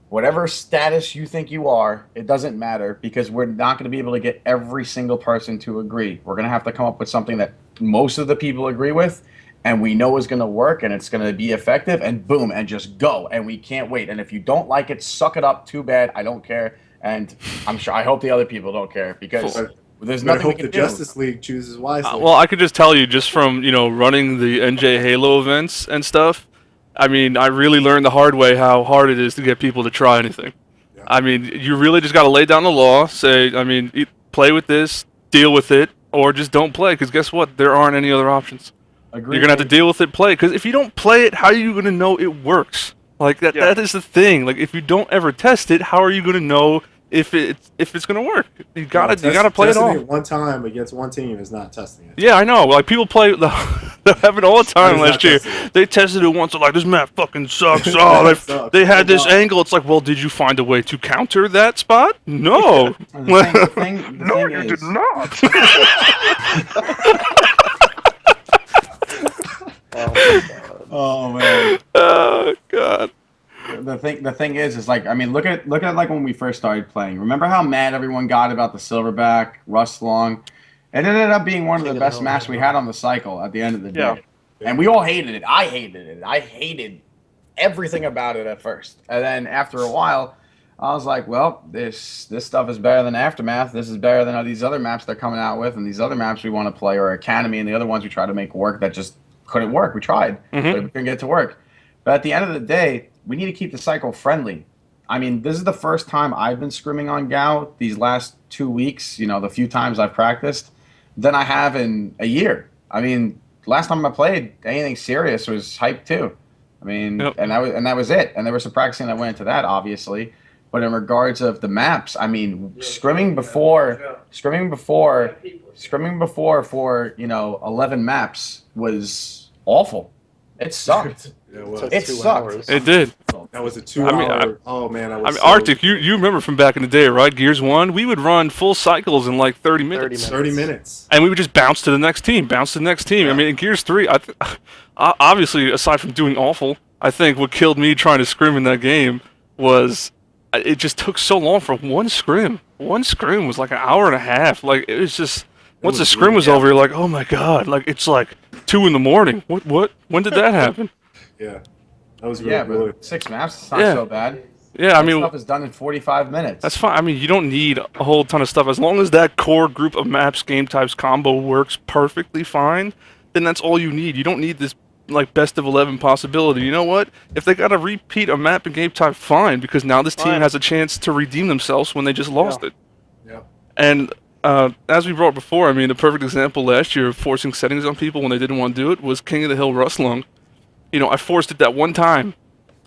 whatever status you think you are, it doesn't matter, because we're not going to be able to get every single person to agree. We're going to have to come up with something that most of the people agree with, and we know is going to work, and it's going to be effective, and boom, and just go. And we can't wait. And if you don't like it, suck it up. Too bad. I don't care. And I hope the other people don't care, because there's I nothing we hope can the do. Justice League chooses wisely. Well, I could just tell you, just from, running the NJ Halo events and stuff, I mean, I really learned the hard way how hard it is to get people to try anything. Yeah. I mean, you really just got to lay down the law, say, I mean, play with this, deal with it, or just don't play, because guess what? There aren't any other options. Agree. You're going to have to deal with it, play, because if you don't play it, how are you going to know it works? Like, that Yeah. that is the thing. Like, if you don't ever test it, how are you going to know if it's going to work? You got to play it testing all. it one time against one team is not testing it. Yeah, I know. Like, people play. That happened all the time That is last not year. testing it. They tested it once. They're like, this map fucking sucks. Oh, It sucks. they had this Oh, God. angle. It's like, well, did you find a way to counter that spot? No. The thing No, you is, did not. Oh my god. Oh man. Oh God. The thing is like, I mean, look at like when we first started playing. Remember how mad everyone got about the Silverback Rust Long? It ended up being one of the King of best the maps Hill. we had on the cycle at the end of the Yeah. day. And we all hated it. I hated it. I hated everything about it at first. And then after a while, I was like, well, this stuff is better than Aftermath. This is better than all these other maps they're coming out with, and these other maps we want to play, or Academy, and the other ones we try to make work that just couldn't work. We tried, but we couldn't get it to work. But at the end of the day, we need to keep the cycle friendly. I mean, this is the first time I've been scrimming on Gao these last 2 weeks, the few times I've practiced, than I have in a year. I mean, last time I played anything serious was Hype 2. I mean, Yep. and that was it. And there was some practicing that went into that, obviously. But in regards of the maps, I mean, scrimming before for 11 maps was awful. It sucked. Yeah, well, Took It 2 sucked. hours. It did. That was a 2-hour. Oh man, that was. I mean, so Arctic, you remember from back in the day, right? Gears 1, we would run full cycles in like 30 minutes. 30 minutes. And we would just bounce to the next team, bounce to the next team. Yeah. I mean, in Gears 3, obviously, aside from doing awful, I think what killed me trying to scrim in that game was it just took so long for one scrim. One scrim was like an hour and a half. Like, it was just, once the scrim was over, you're like, oh my god, like, it's like 2 in the morning. What? When did that happen? Yeah. That was really but good. 6 maps, it's not so bad. Yeah, I mean, stuff is done in 45 minutes. that's fine. I mean, you don't need a whole ton of stuff. As long as that core group of maps, game types, combo works perfectly fine, then that's all you need. You don't need this, like, best of 11 possibility. You know what? If they got to repeat a map and game type, fine, because now this team has a chance to redeem themselves when they just lost it. Yeah. And as we brought before, I mean, the perfect example last year of forcing settings on people when they didn't want to do it was King of the Hill Rustlung. You know, I forced it that one time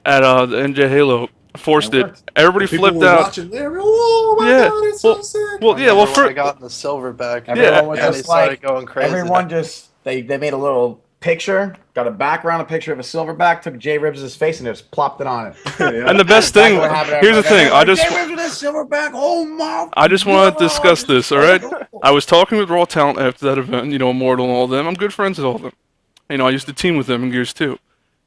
at the NJ Halo. Forced it. Everybody People flipped were out. watching there. Oh my Yeah. god, it's so sick. Well, yeah. Well, I got in the silverback. Everyone was and they just started like, going crazy. everyone just, they made a little picture, got a background, a picture of a silverback, took Jay Ribs' face and just plopped it on it. Yeah. And the best thing, What happened here's the thing. I just, Jay Ribs with his silverback, oh my I just want to God. discuss this. All right. I was talking with Raw Talent after that event. You know, Immortal and all of them. I'm good friends with all of them. You know, I used to team with them in Gears 2.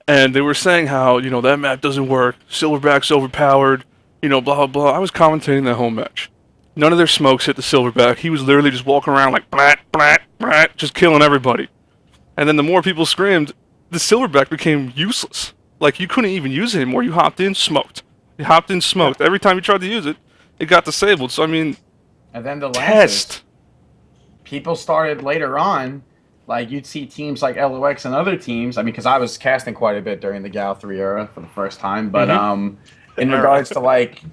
And they were saying how, you know, that map doesn't work. Silverback's overpowered. You know, blah, blah, blah. I was commentating that whole match. None of their smokes hit the Silverback. He was literally just walking around like, blat, blat, blat, just killing everybody. And then the more people screamed, the Silverback became useless. Like, you couldn't even use it anymore. You hopped in, smoked. You hopped in, smoked. Every time you tried to use it, it got disabled. So, I mean, And then the test. Lancers, people started later on, like you'd see teams like LOX and other teams. I mean, because I was casting quite a bit during the Gal 3 era for the first time. But in regards to like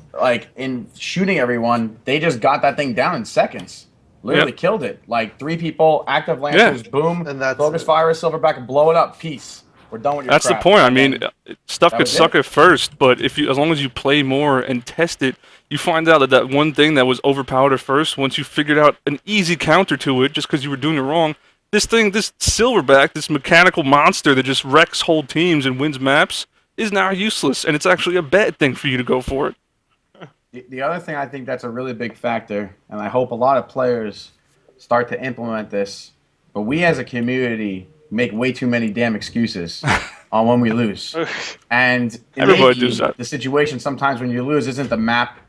in shooting everyone, they just got that thing down in seconds. Literally killed it. Like 3 people, active Lancers, boom, And that's focus it. fire, Silverback, blow it up, peace. We're done with your That's crap. the point. I And mean, then- stuff that could was suck it. at first, but if you, as long as you play more and test it, you find out that that one thing that was overpowered at first, once you figured out an easy counter to it, just because you were doing it wrong, this thing, this Silverback, this mechanical monster that just wrecks whole teams and wins maps, is now useless, and it's actually a bad thing for you to go for it. The other thing I think that's a really big factor, and I hope a lot of players start to implement this, but we as a community make way too many damn excuses on when we lose. And Everybody maybe does that. the situation sometimes when you lose isn't the map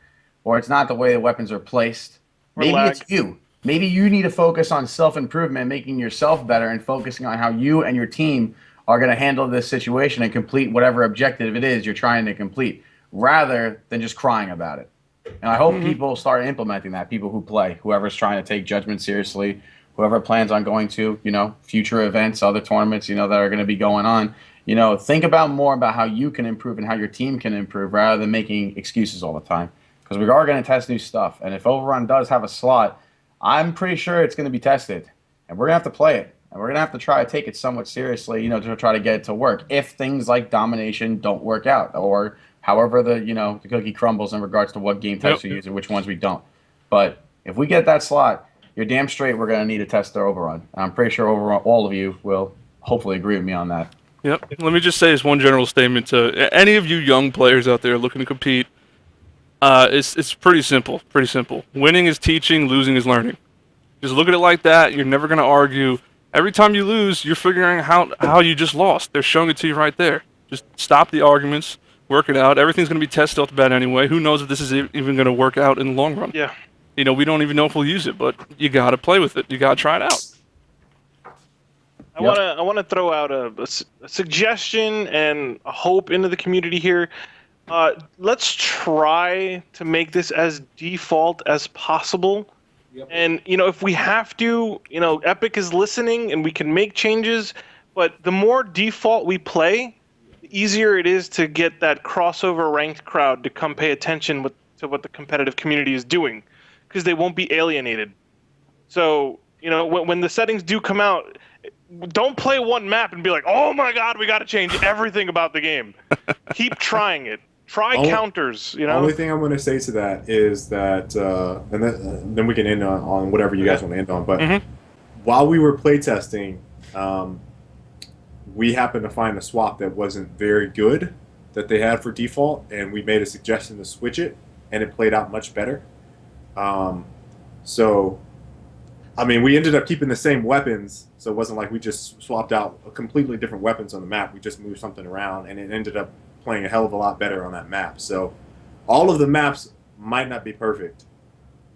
or it's not the way the weapons are placed. Maybe lag. it's you. Maybe you need to focus on self-improvement, making yourself better, and focusing on how you and your team are going to handle this situation and complete whatever objective it is you're trying to complete, rather than just crying about it. And I hope people start implementing that, people who play, whoever's trying to take judgment seriously, whoever plans on going to, you know, future events, other tournaments, you know, that are going to be going on. You know, think about more about how you can improve and how your team can improve rather than making excuses all the time. Because we are going to test new stuff. And if Overrun does have a slot, I'm pretty sure it's going to be tested. And we're going to have to play it. And we're going to have to try to take it somewhat seriously, you know, to try to get it to work. If things like domination don't work out, or however the, you know, the cookie crumbles in regards to what game types we use and which ones we don't. But if we get that slot, you're damn straight we're going to need to test their Overrun. And I'm pretty sure Overrun, all of you will hopefully agree with me on that. Yep. Let me just say this one general statement to any of you young players out there looking to compete. It's pretty simple. Pretty simple. Winning is teaching, losing is learning. Just look at it like that. You're never going to argue. Every time you lose, you're figuring out how you just lost. They're showing it to you right there. Just stop the arguments, work it out. Everything's going to be tested off the bat anyway. Who knows if this is even going to work out in the long run? Yeah. You know, we don't even know if we'll use it, but you got to play with it. You got to try it out. I want to throw out a suggestion and a hope into the community here. Let's try to make this as default as possible. Yep. And, you know, if we have to, you know, Epic is listening and we can make changes, but the more default we play, the easier it is to get that crossover ranked crowd to come pay attention to what the competitive community is doing, because they won't be alienated. So, you know, when the settings do come out, don't play one map and be like, oh my god, we got to change everything about the game. Keep trying it. Try counters, you know? The only thing I'm going to say to that is that, and then we can end on whatever you guys want to end on, but while we were playtesting, we happened to find a swap that wasn't very good that they had for default, and we made a suggestion to switch it, and it played out much better. So, I mean, we ended up keeping the same weapons, so it wasn't like we just swapped out completely different weapons on the map. We just moved something around, and it ended up playing a hell of a lot better on that map. So, all of the maps might not be perfect,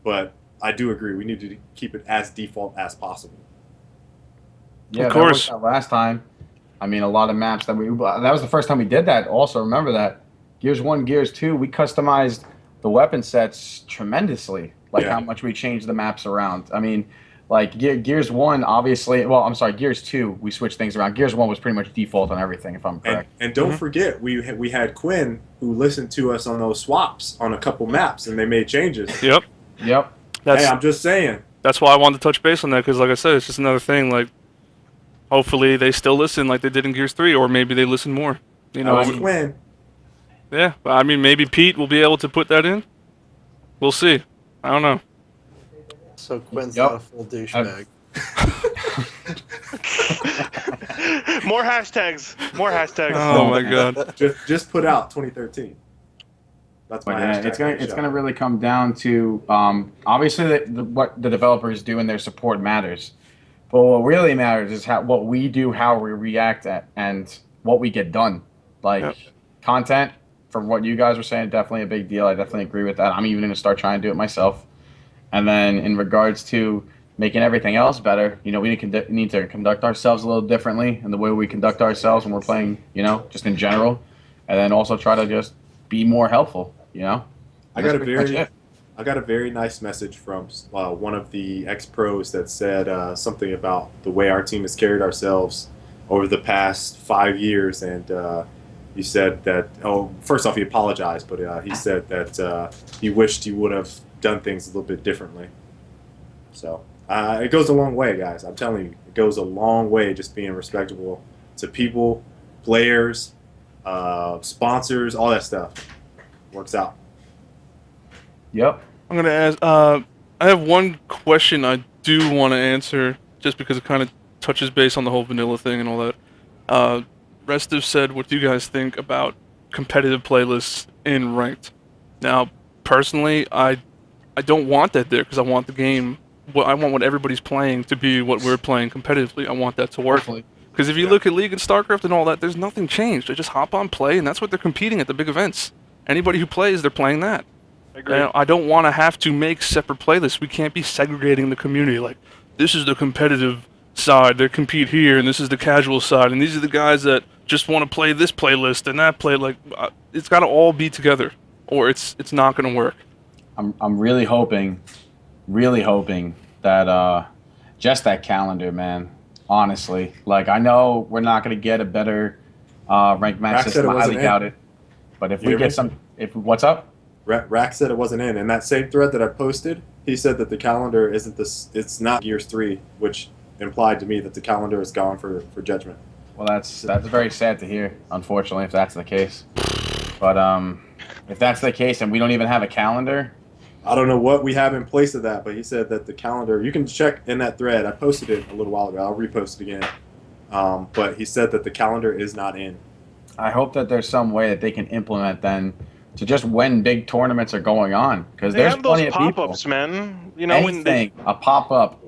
but I do agree we need to keep it as default as possible. Yeah, Of course. that worked out last time. I mean, a lot of maps that was the first time we did that. Also, remember that Gears 1, Gears 2, we customized the weapon sets tremendously. Like how much we changed the maps around. I mean, like Gears 1, obviously. Well, I'm sorry, Gears 2, we switched things around. Gears 1 was pretty much default on everything, if I'm correct. And don't forget, we had Quinn who listened to us on those swaps on a couple maps, and they made changes. Yep. Hey, I'm just saying. That's why I wanted to touch base on that, because like I said, it's just another thing. Like, hopefully they still listen like they did in Gears 3, or maybe they listen more. You know, Quinn. Yeah, I mean, maybe Pete will be able to put that in. We'll see. I don't know. So Quinn's not a full douchebag. More hashtags. Oh my god. Just put out 2013. That's my hashtag. It's gonna really come down to obviously what the developers do in their support matters, but what really matters is what we do, how we react and what we get done. Like content, from what you guys were saying, definitely a big deal. I definitely agree with that. I'm even gonna start trying to do it myself. And then in regards to making everything else better, you know, we need to conduct ourselves a little differently in the way we conduct ourselves when we're playing, you know, just in general, and then also try to just be more helpful. You know, I got a very nice message from one of the ex-pros that said something about the way our team has carried ourselves over the past 5 years, and he said that. Oh, first off, he apologized, but he said that he wished he would have done things a little bit differently. So it goes a long way, guys. I'm telling you, it goes a long way just being respectable to people, players, sponsors, all that stuff. Works out. Yep. I'm gonna ask. I have one question I do want to answer, just because it kind of touches base on the whole vanilla thing and all that. Restive said, "What do you guys think about competitive playlists in ranked?" Now, personally, I don't want that there, because I want the game. I want what everybody's playing to be what we're playing competitively. I want that to work. Because if you look at League and StarCraft and all that, there's nothing changed. They just hop on, play, and that's what they're competing at the big events. Anybody who plays, they're playing that. I agree. And I don't want to have to make separate playlists. We can't be segregating the community. Like, this is the competitive side, they compete here, and this is the casual side, and these are the guys that just want to play this playlist and that play. Like, it's got to all be together, or it's not going to work. I'm really hoping that just that calendar, man. Honestly, like, I know we're not going to get a better ranked match system. I highly doubt it. But if we get what's up? Rack said it wasn't in that same thread that I posted. He said that the calendar isn't this. It's not Gears 3, which implied to me that the calendar is gone for Judgment. Well, that's very sad to hear. Unfortunately, if that's the case. But if that's the case and we don't even have a calendar, I don't know what we have in place of that. But he said that the calendar. You can check in that thread. I posted it a little while ago. I'll repost it again. But he said that the calendar is not in. I hope that there's some way that they can implement then to just when big tournaments are going on, because there's plenty of people. Pop-ups, man. You know, anything, a pop-up,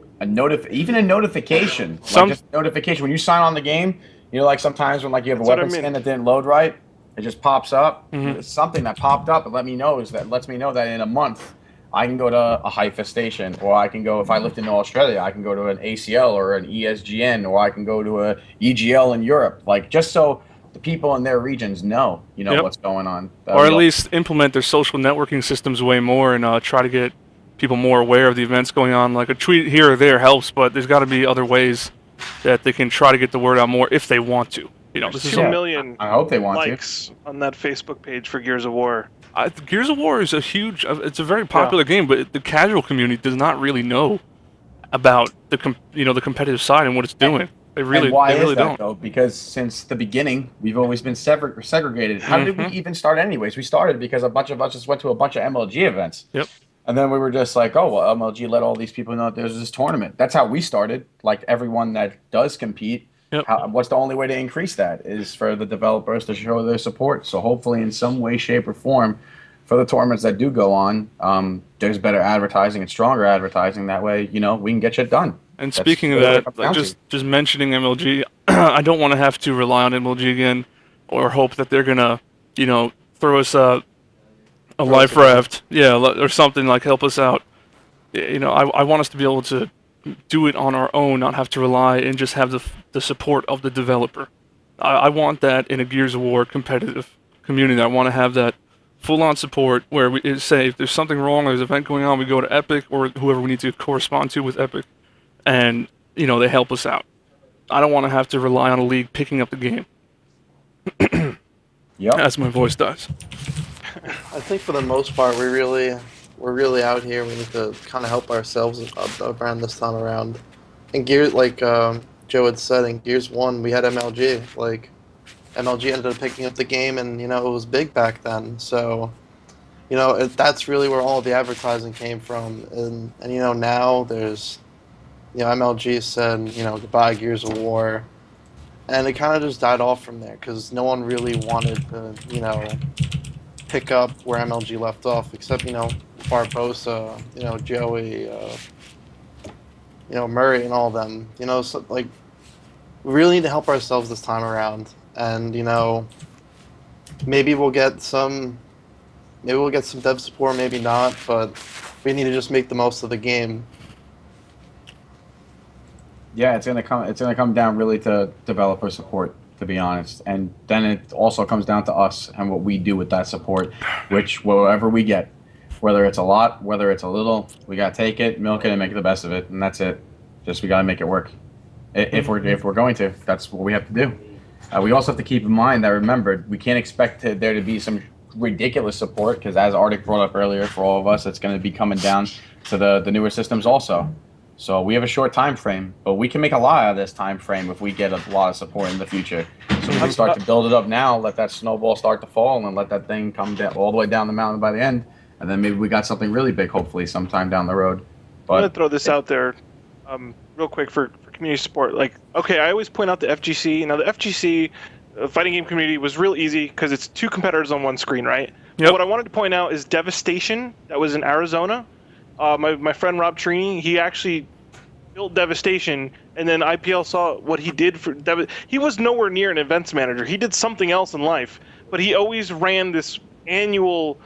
even a notification, just notification when you sign on the game. You know, like sometimes when like you have a weapon skin that didn't load right, it just pops up. Mm-hmm. It's something that popped up and lets me know that in a month I can go to a Hypefest station, or I can go, if I lived in Australia, I can go to an ACL or an ESGN, or I can go to a EGL in Europe, like just so the people in their regions know, what's going on. Or at least implement their social networking systems way more, and try to get people more aware of the events going on. Like a tweet here or there helps, but there's got to be other ways that they can try to get the word out more if they want to. This is 2 million I hope they want likes on that Facebook page for Gears of War. Gears of War is it's a very popular game, but the casual community does not really know about the competitive side and what it's doing. They really don't. Though? Because since the beginning, we've always been segregated. How did we even start anyways? We started because a bunch of us just went to a bunch of MLG events. Yep. And then we were just like, oh, well, MLG let all these people know there's this tournament. That's how we started. Like everyone that does compete, Yep. What's the only way to increase that is for the developers to show their support. So hopefully, in some way, shape, or form, for the tournaments that do go on, there's better advertising and stronger advertising. That way, we can get shit done. And That's speaking of really what it that, comes like down just mentioning MLG, I don't want to have to rely on MLG again, or hope that they're gonna, throw us a life raft, or something like help us out. I want us to be able to do it on our own, not have to rely and just have the support of the developer. I want that in a Gears of War competitive community. I want to have that full-on support where we say if there's something wrong, there's an event going on, we go to Epic or whoever we need to correspond to with Epic, and they help us out. I don't want to have to rely on a league picking up the game. Yep. As my voice dies. I think for the most part, we're really out here. We need to kind of help ourselves around this time around. And Gears, like Joe had said, in Gears 1, we had MLG. Like, MLG ended up picking up the game, and, it was big back then. So, that's really where all of the advertising came from. And now there's, MLG said, goodbye Gears of War. And it kind of just died off from there because no one really wanted to, pick up where MLG left off, except, Barbosa, Joey, Murray and all of them. So, like, we really need to help ourselves this time around. And, maybe we'll get some dev support, maybe not, but we need to just make the most of the game. Yeah, it's gonna come down really to developer support, to be honest, and then it also comes down to us and what we do with that support, which whatever we get, whether it's a lot, whether it's a little, we gotta take it, milk it, and make the best of it, and that's it. Just we gotta make it work. If we're going to, that's what we have to do. We also have to keep in mind that, remember, we can't expect there to be some ridiculous support because, as Arctic brought up earlier, for all of us, it's going to be coming down to the newer systems also. So we have a short time frame, but we can make a lot out of this time frame if we get a lot of support in the future. So we can start to build it up now, let that snowball start to fall, and let that thing come down all the way down the mountain by the end, and then maybe we got something really big, hopefully, sometime down the road. But I'm gonna throw this out there, real quick for community support. Like, okay, I always point out the FGC. Now, the FGC fighting game community was real easy because it's two competitors on one screen, right? Yep. What I wanted to point out is Devastation. That was in Arizona. My friend Rob Trini, he actually built Devastation, and then IPL saw what he did for he was nowhere near an events manager. He did something else in life, but he always ran this annual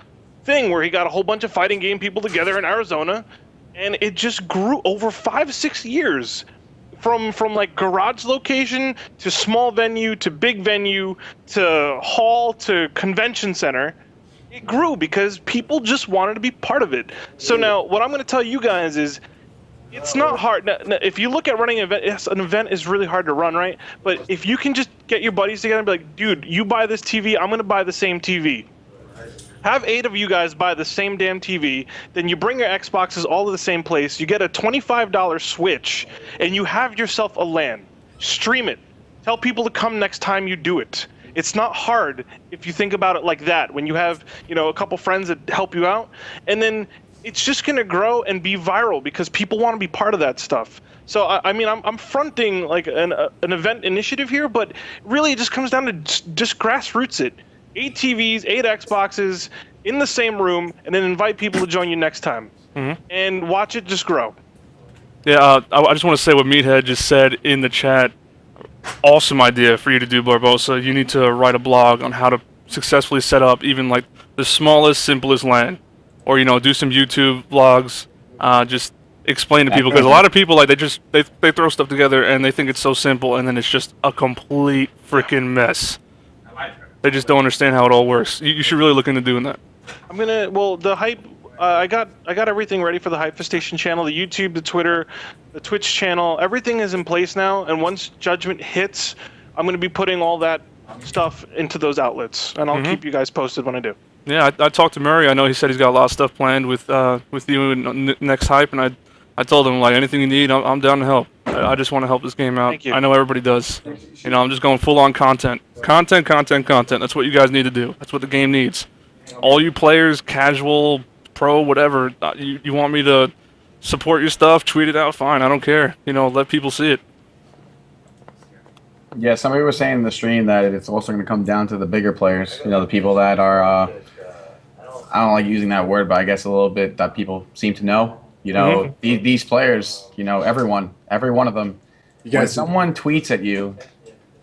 thing where he got a whole bunch of fighting game people together in Arizona, and it just grew over 5-6 years. From like garage location to small venue to big venue to hall to convention center, it grew because people just wanted to be part of it. So now what I'm going to tell you guys is it's not hard. Now, if you look at running an event, yes, an event is really hard to run, right? But if you can just get your buddies together and be like, dude, you buy this TV, I'm going to buy the same TV. Have 8 of you guys buy the same damn TV, then you bring your Xboxes all to the same place, you get a $25 Switch, and you have yourself a LAN. Stream it. Tell people to come next time you do it. It's not hard if you think about it like that, when you have, a couple friends that help you out, and then it's just going to grow and be viral because people want to be part of that stuff. So, I'm fronting like an event initiative here, but really it just comes down to just grassroots it. 8 TVs, 8 Xboxes in the same room, and then invite people to join you next time. Mm-hmm. And watch it just grow. Yeah, I just want to say what Meathead just said in the chat. Awesome idea for you to do, Barbosa. You need to write a blog on how to successfully set up even like the smallest, simplest LAN. Or, do some YouTube vlogs. Just explain to people. Because a lot of people, like, they throw stuff together and they think it's so simple, and then it's just a complete freaking mess. They just don't understand how it all works. You should really look into doing that. The hype, I got everything ready for the Hypefest channel, the YouTube, the Twitter, the Twitch channel. Everything is in place now, and once Judgment hits, I'm going to be putting all that stuff into those outlets, and I'll keep you guys posted when I do. Yeah, I talked to Murray. I know he said he's got a lot of stuff planned with you next Hype, and I told him, like, anything you need, I'm down to help. I just want to help this game out. Thank you. I know everybody does. I'm just going full on content. Content. That's what you guys need to do. That's what the game needs. All you players, casual, pro, whatever, you want me to support your stuff, tweet it out, fine. I don't care. Let people see it. Yeah, somebody was saying in the stream that it's also going to come down to the bigger players. You know, the people that are, I don't like using that word, but I guess a little bit that people seem to know. You know, these players, you know, every one of them. When someone tweets at you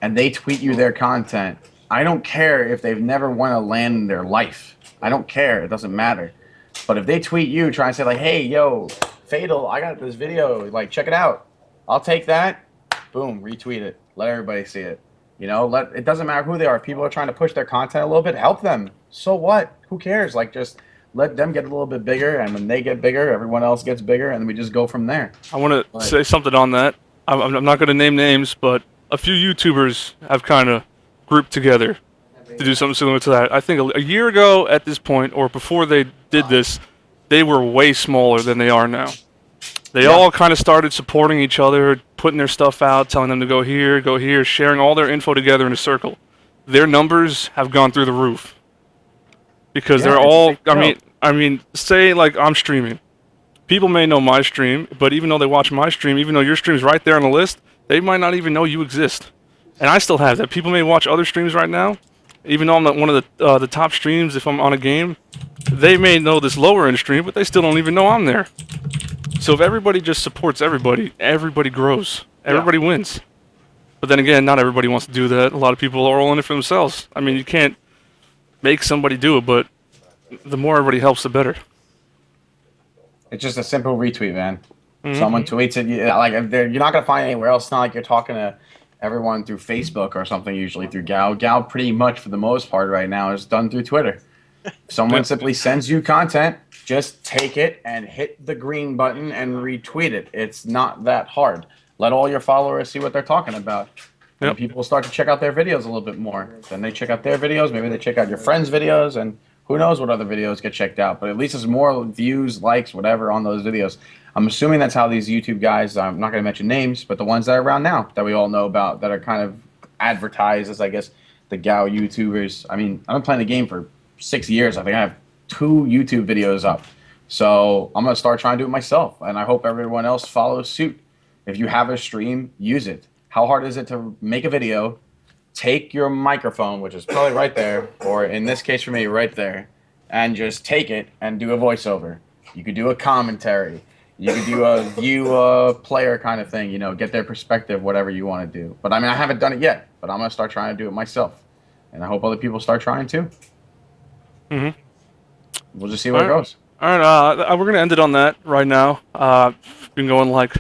and they tweet you their content, I don't care if they've never won a LAN in their life. I don't care. It doesn't matter. But if they tweet you, try and say like, hey, yo, Fatal, I got this video. Like, check it out. I'll take that. Boom, retweet it. Let everybody see it. You know, it doesn't matter who they are. If people are trying to push their content a little bit, help them. So what? Who cares? Like, just let them get a little bit bigger, and when they get bigger, everyone else gets bigger, and we just go from there. I want to say something on that. I'm not going to name names, but a few YouTubers have kind of grouped together to do something similar to that. I think a year ago at this point, or before they did this, they were way smaller than they are now. They all kind of started supporting each other, putting their stuff out, telling them to go here, sharing all their info together in a circle. Their numbers have gone through the roof. Because they're all, I mean, say like I'm streaming. People may know my stream, but even though they watch my stream, even though your stream's right there on the list, they might not even know you exist. And I still have that. People may watch other streams right now, even though I'm not one of the top streams if I'm on a game. They may know this lower end stream, but they still don't even know I'm there. So if everybody just supports everybody, everybody grows. Everybody wins. But then again, not everybody wants to do that. A lot of people are all in it for themselves. I mean, you can't make somebody do it, but the more everybody helps, the better. It's just a simple retweet, man. Someone tweets it, you're not gonna find it anywhere else. It's not like you're talking to everyone through Facebook or something. Usually through Gal. Gal, pretty much for the most part right now, is done through Twitter. If someone simply sends you content, just take it and hit the green button and retweet it. It's not that hard. Let all your followers see what they're talking about. And people will start to check out their videos a little bit more. Then they check out their videos. Maybe they check out your friends' videos, and who knows what other videos get checked out. But at least there's more views, likes, whatever on those videos. I'm assuming that's how these YouTube guys, I'm not going to mention names, but the ones that are around now that we all know about that are kind of advertised as, I guess, the Gao YouTubers. I mean, I've been playing the game for 6 years. I think I have 2 YouTube videos up. So I'm going to start trying to do it myself, and I hope everyone else follows suit. If you have a stream, use it. How hard is it to make a video, take your microphone, which is probably right there, or in this case for me, right there, and just take it and do a voiceover. You could do a commentary. You could do a view player kind of thing, you know, get their perspective, whatever you want to do. But I mean, I haven't done it yet, but I'm going to start trying to do it myself. And I hope other people start trying too. We'll just see where it goes. All right, we're going to end it on that right now. Been going like,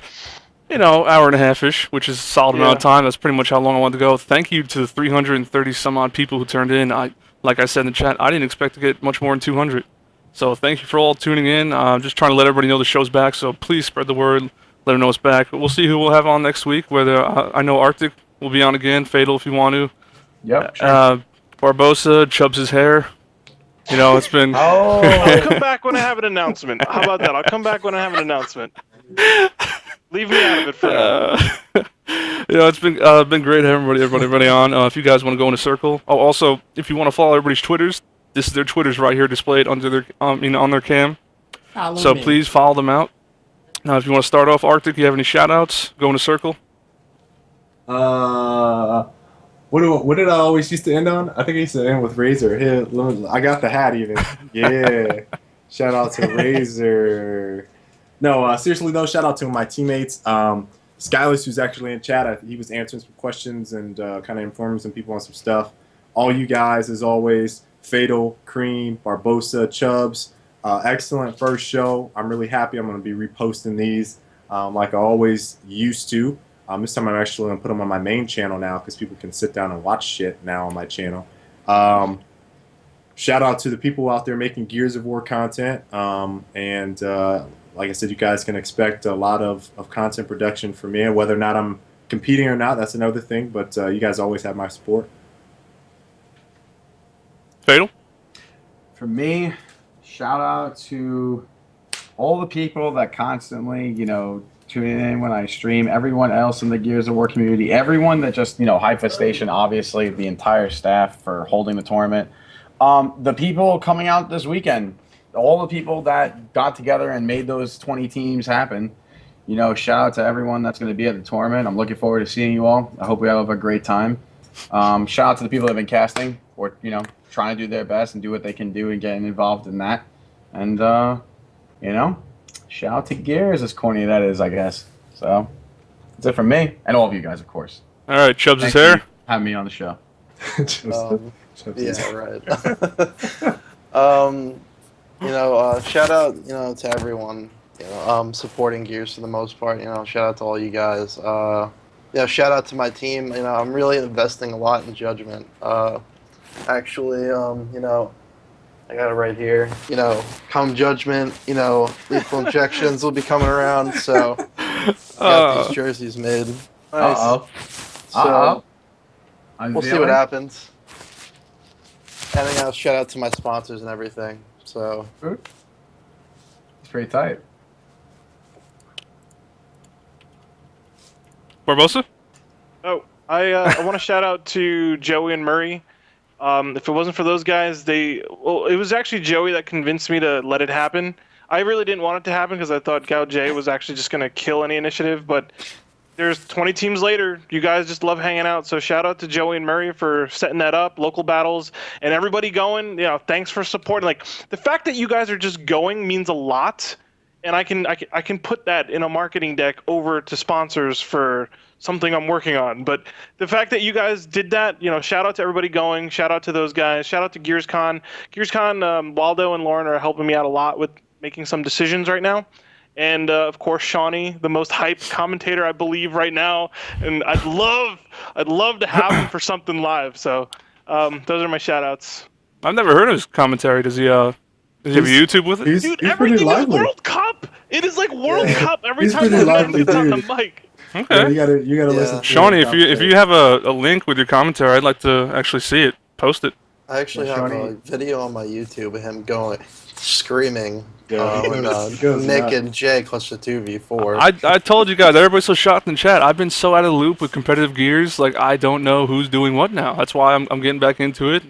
you know, hour and a half-ish, which is a solid amount of time. That's pretty much how long I wanted to go. Thank you to the 330 some odd people who turned in. Like I said in the chat, I didn't expect to get much more than 200. So thank you for all tuning in. I'm just trying to let everybody know the show's back, so please spread the word. Let them know it's back. But we'll see who we'll have on next week. Whether I know Arctic will be on again, Fatal if you want to. Yep, sure. Barbosa, Chubbs his hair. You know, it's been... I'll come back when I have an announcement. How about that? I'll come back when I have an announcement. Leave me out of it for now. You know, it's been great having everybody on. If you guys want to go in a circle. Oh, also, if you want to follow everybody's Twitters, this is their Twitters right here displayed under their, on their cam. So please follow them out. Now, if you want to start off, Arctic, you have any shout-outs? Go in a circle. What did I always used to end on? I think I used to end with Razor. Here, I got the hat even. Yeah. Shout out to Razor. No, seriously though, shout out to my teammates. Skyless, who's actually in chat, he was answering some questions and kind of informing some people on some stuff. All you guys, as always, Fatal, Cream, Barbosa, Chubbs, excellent first show. I'm really happy. I'm going to be reposting these like I always used to. This time I'm actually going to put them on my main channel now because people can sit down and watch shit now on my channel. Shout out to the people out there making Gears of War content. Like I said, you guys can expect a lot of content production from me. Whether or not I'm competing or not, that's another thing. But you guys always have my support. Fatal? For me, shout out to all the people that constantly, you know, tune in when I stream, everyone else in the Gears of War community, everyone that just, you know, Hypefest Station, obviously, the entire staff for holding the tournament. The people coming out this weekend, all the people that got together and made those 20 teams happen, shout out to everyone that's going to be at the tournament. I'm looking forward to seeing you all. I hope we have a great time. Shout out to the people that have been casting or, trying to do their best and do what they can do and getting involved in that. And, shout out to Gears, as corny that is, I guess. So, that's it from me and all of you guys, of course. All right, Chubbs is Thanks here. for having me on the show. Yeah, right. Shout out, to everyone, supporting Gears for the most part. Shout out to all you guys. Shout out to my team. I'm really investing a lot in Judgment. Actually, I got it right here. Come Judgment, lethal injections will be coming around. So, got these jerseys made. Nice. Uh-oh. So, we'll see what Unveiling? happens. And shout out to my sponsors and everything. So, It's pretty tight. Barbosa? Oh, I want to shout out to Joey and Murray. If it wasn't for those guys, it was actually Joey that convinced me to let it happen. I really didn't want it to happen because I thought Gao J was actually just going to kill any initiative, but there's 20 teams later. You guys just love hanging out, so shout out to Joey and Murray for setting that up, local battles, and everybody going. Thanks for supporting. Like, the fact that you guys are just going means a lot, and I can put that in a marketing deck over to sponsors for something I'm working on. But the fact that you guys did that, shout out to everybody going. Shout out to those guys. Shout out to GearsCon. GearsCon, Waldo and Lauren are helping me out a lot with making some decisions right now. And of course, Shawnee, the most hyped commentator I believe right now. And I'd love to have him for something live. So those are my shout outs. I've never heard of his commentary. Does he have a YouTube with it? Dude, he's pretty everything is lively. World Cup. It is like World Cup every He's time pretty the man lively, gets on the dude. mic. Okay. You gotta listen. To Shawnee, the if you have a link with your commentary, I'd like to actually see it. Post it. I actually Yeah, have Shawnee. a video on my YouTube of him screaming Yeah, he when goes Nick nuts. and Jay clutched the 2v4. I told you guys, everybody's so shocked in chat. I've been so out of the loop with competitive Gears, like I don't know who's doing what now. That's why I'm getting back into it.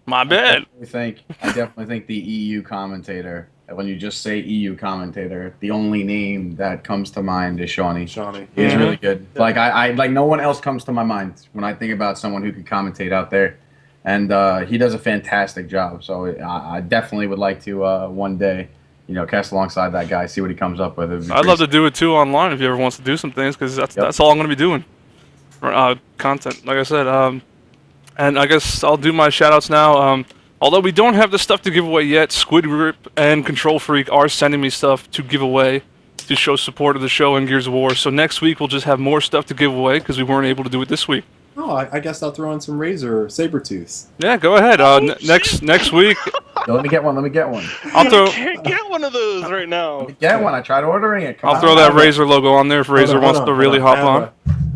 My bad. I definitely think the EU commentator. When you just say EU commentator, the only name that comes to mind is Shawnee. Shawnee. He's Yeah. really good. Like I like no one else comes to my mind when I think about someone who could commentate out there, and he does a fantastic job. So I definitely would like to one day, cast alongside that guy, see what he comes up with. I'd love to do it too online if he ever wants to do some things, because that's all I'm gonna be doing. For, content, like I said. And I guess I'll do my shout outs now. Although we don't have the stuff to give away yet, Squid Grip and Control Freak are sending me stuff to give away to show support of the show and Gears of War. So next week we'll just have more stuff to give away because we weren't able to do it this week. Oh, I guess I'll throw in some Razor Sabertooth. Yeah, go ahead. Next week, Let me get one. I'll throw I can't get one of those right now. Get one. I tried ordering it. Come I'll on. throw that Razor logo on there if Razor wants to really hop on.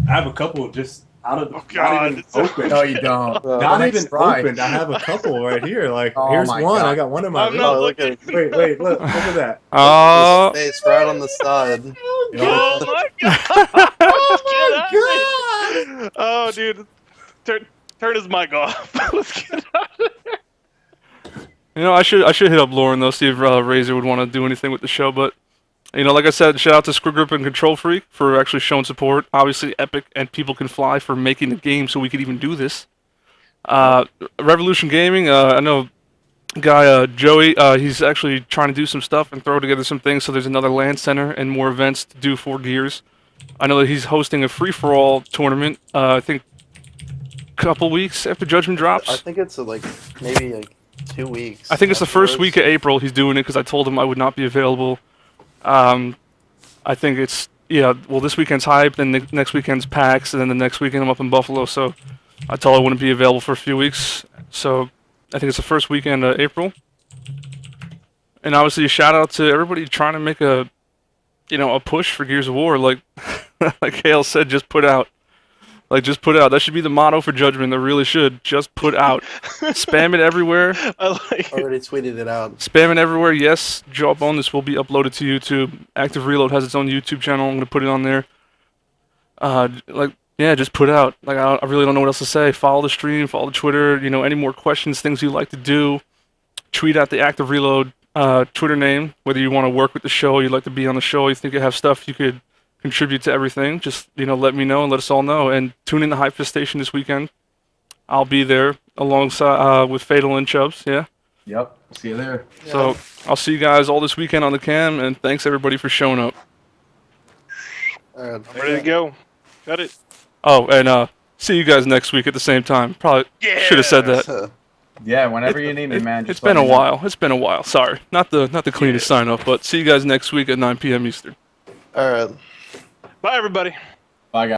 I have a couple just out of God, not even it's so- open. No, you don't. Not Next even try. opened. I have a couple right here. Like Oh here's my one. God. I got one in my. I'm not Oh, look looking. at Wait, look at that. Oh, his face right on the side. Oh my god! Oh my god! Oh, dude, turn his mic off. Let's get out of here. I should hit up Lauren though, see if Razor would want to do anything with the show. But like I said, shout out to Squid Grip and Control Freak for actually showing support. Obviously, Epic and People Can Fly for making the game so we could even do this. Revolution Gaming, I know guy Joey, he's actually trying to do some stuff and throw together some things. So there's another LAN center and more events to do for Gears. I know that he's hosting a free-for-all tournament. I think a couple weeks after Judgment I drops. think it's maybe 2 weeks. I think it's the first afterwards. week of April he's doing it because I told him I would not be available. I think it's, this weekend's Hype, then the next weekend's PAX, and then the next weekend I'm up in Buffalo, so I told him I wouldn't be available for a few weeks. So I think it's the first weekend of April. And obviously a shout out to everybody trying to make a push for Gears of War. Like Hale said, just put out. Just put out. That should be the motto for Judgment. That really should. Just put out. Spam it everywhere. I like it. Already tweeted it out. Spam it everywhere. Yes, Jawbone, this will be uploaded to YouTube. Active Reload has its own YouTube channel. I'm going to put it on there. Just put out. I really don't know what else to say. Follow the stream. Follow the Twitter. Any more questions, things you'd like to do, tweet at the Active Reload Twitter name, whether you want to work with the show, you'd like to be on the show, you think you have stuff you could contribute to everything, just let me know and let us all know. And tune in to Hypefest Station this weekend. I'll be there alongside with Fatal and Chubbs. Yeah. Yep. See you there. So I'll see you guys all this weekend on the cam, and thanks everybody for showing up. All right. I'm ready to go. Got it. Oh, and see you guys next week at the same time. Probably should have said that. Yeah, whenever you need me, man. It's been a while. It's been a while. Sorry, not the cleanest sign off, but see you guys next week at 9 p.m. Eastern. All right. Bye, everybody. Bye, guys.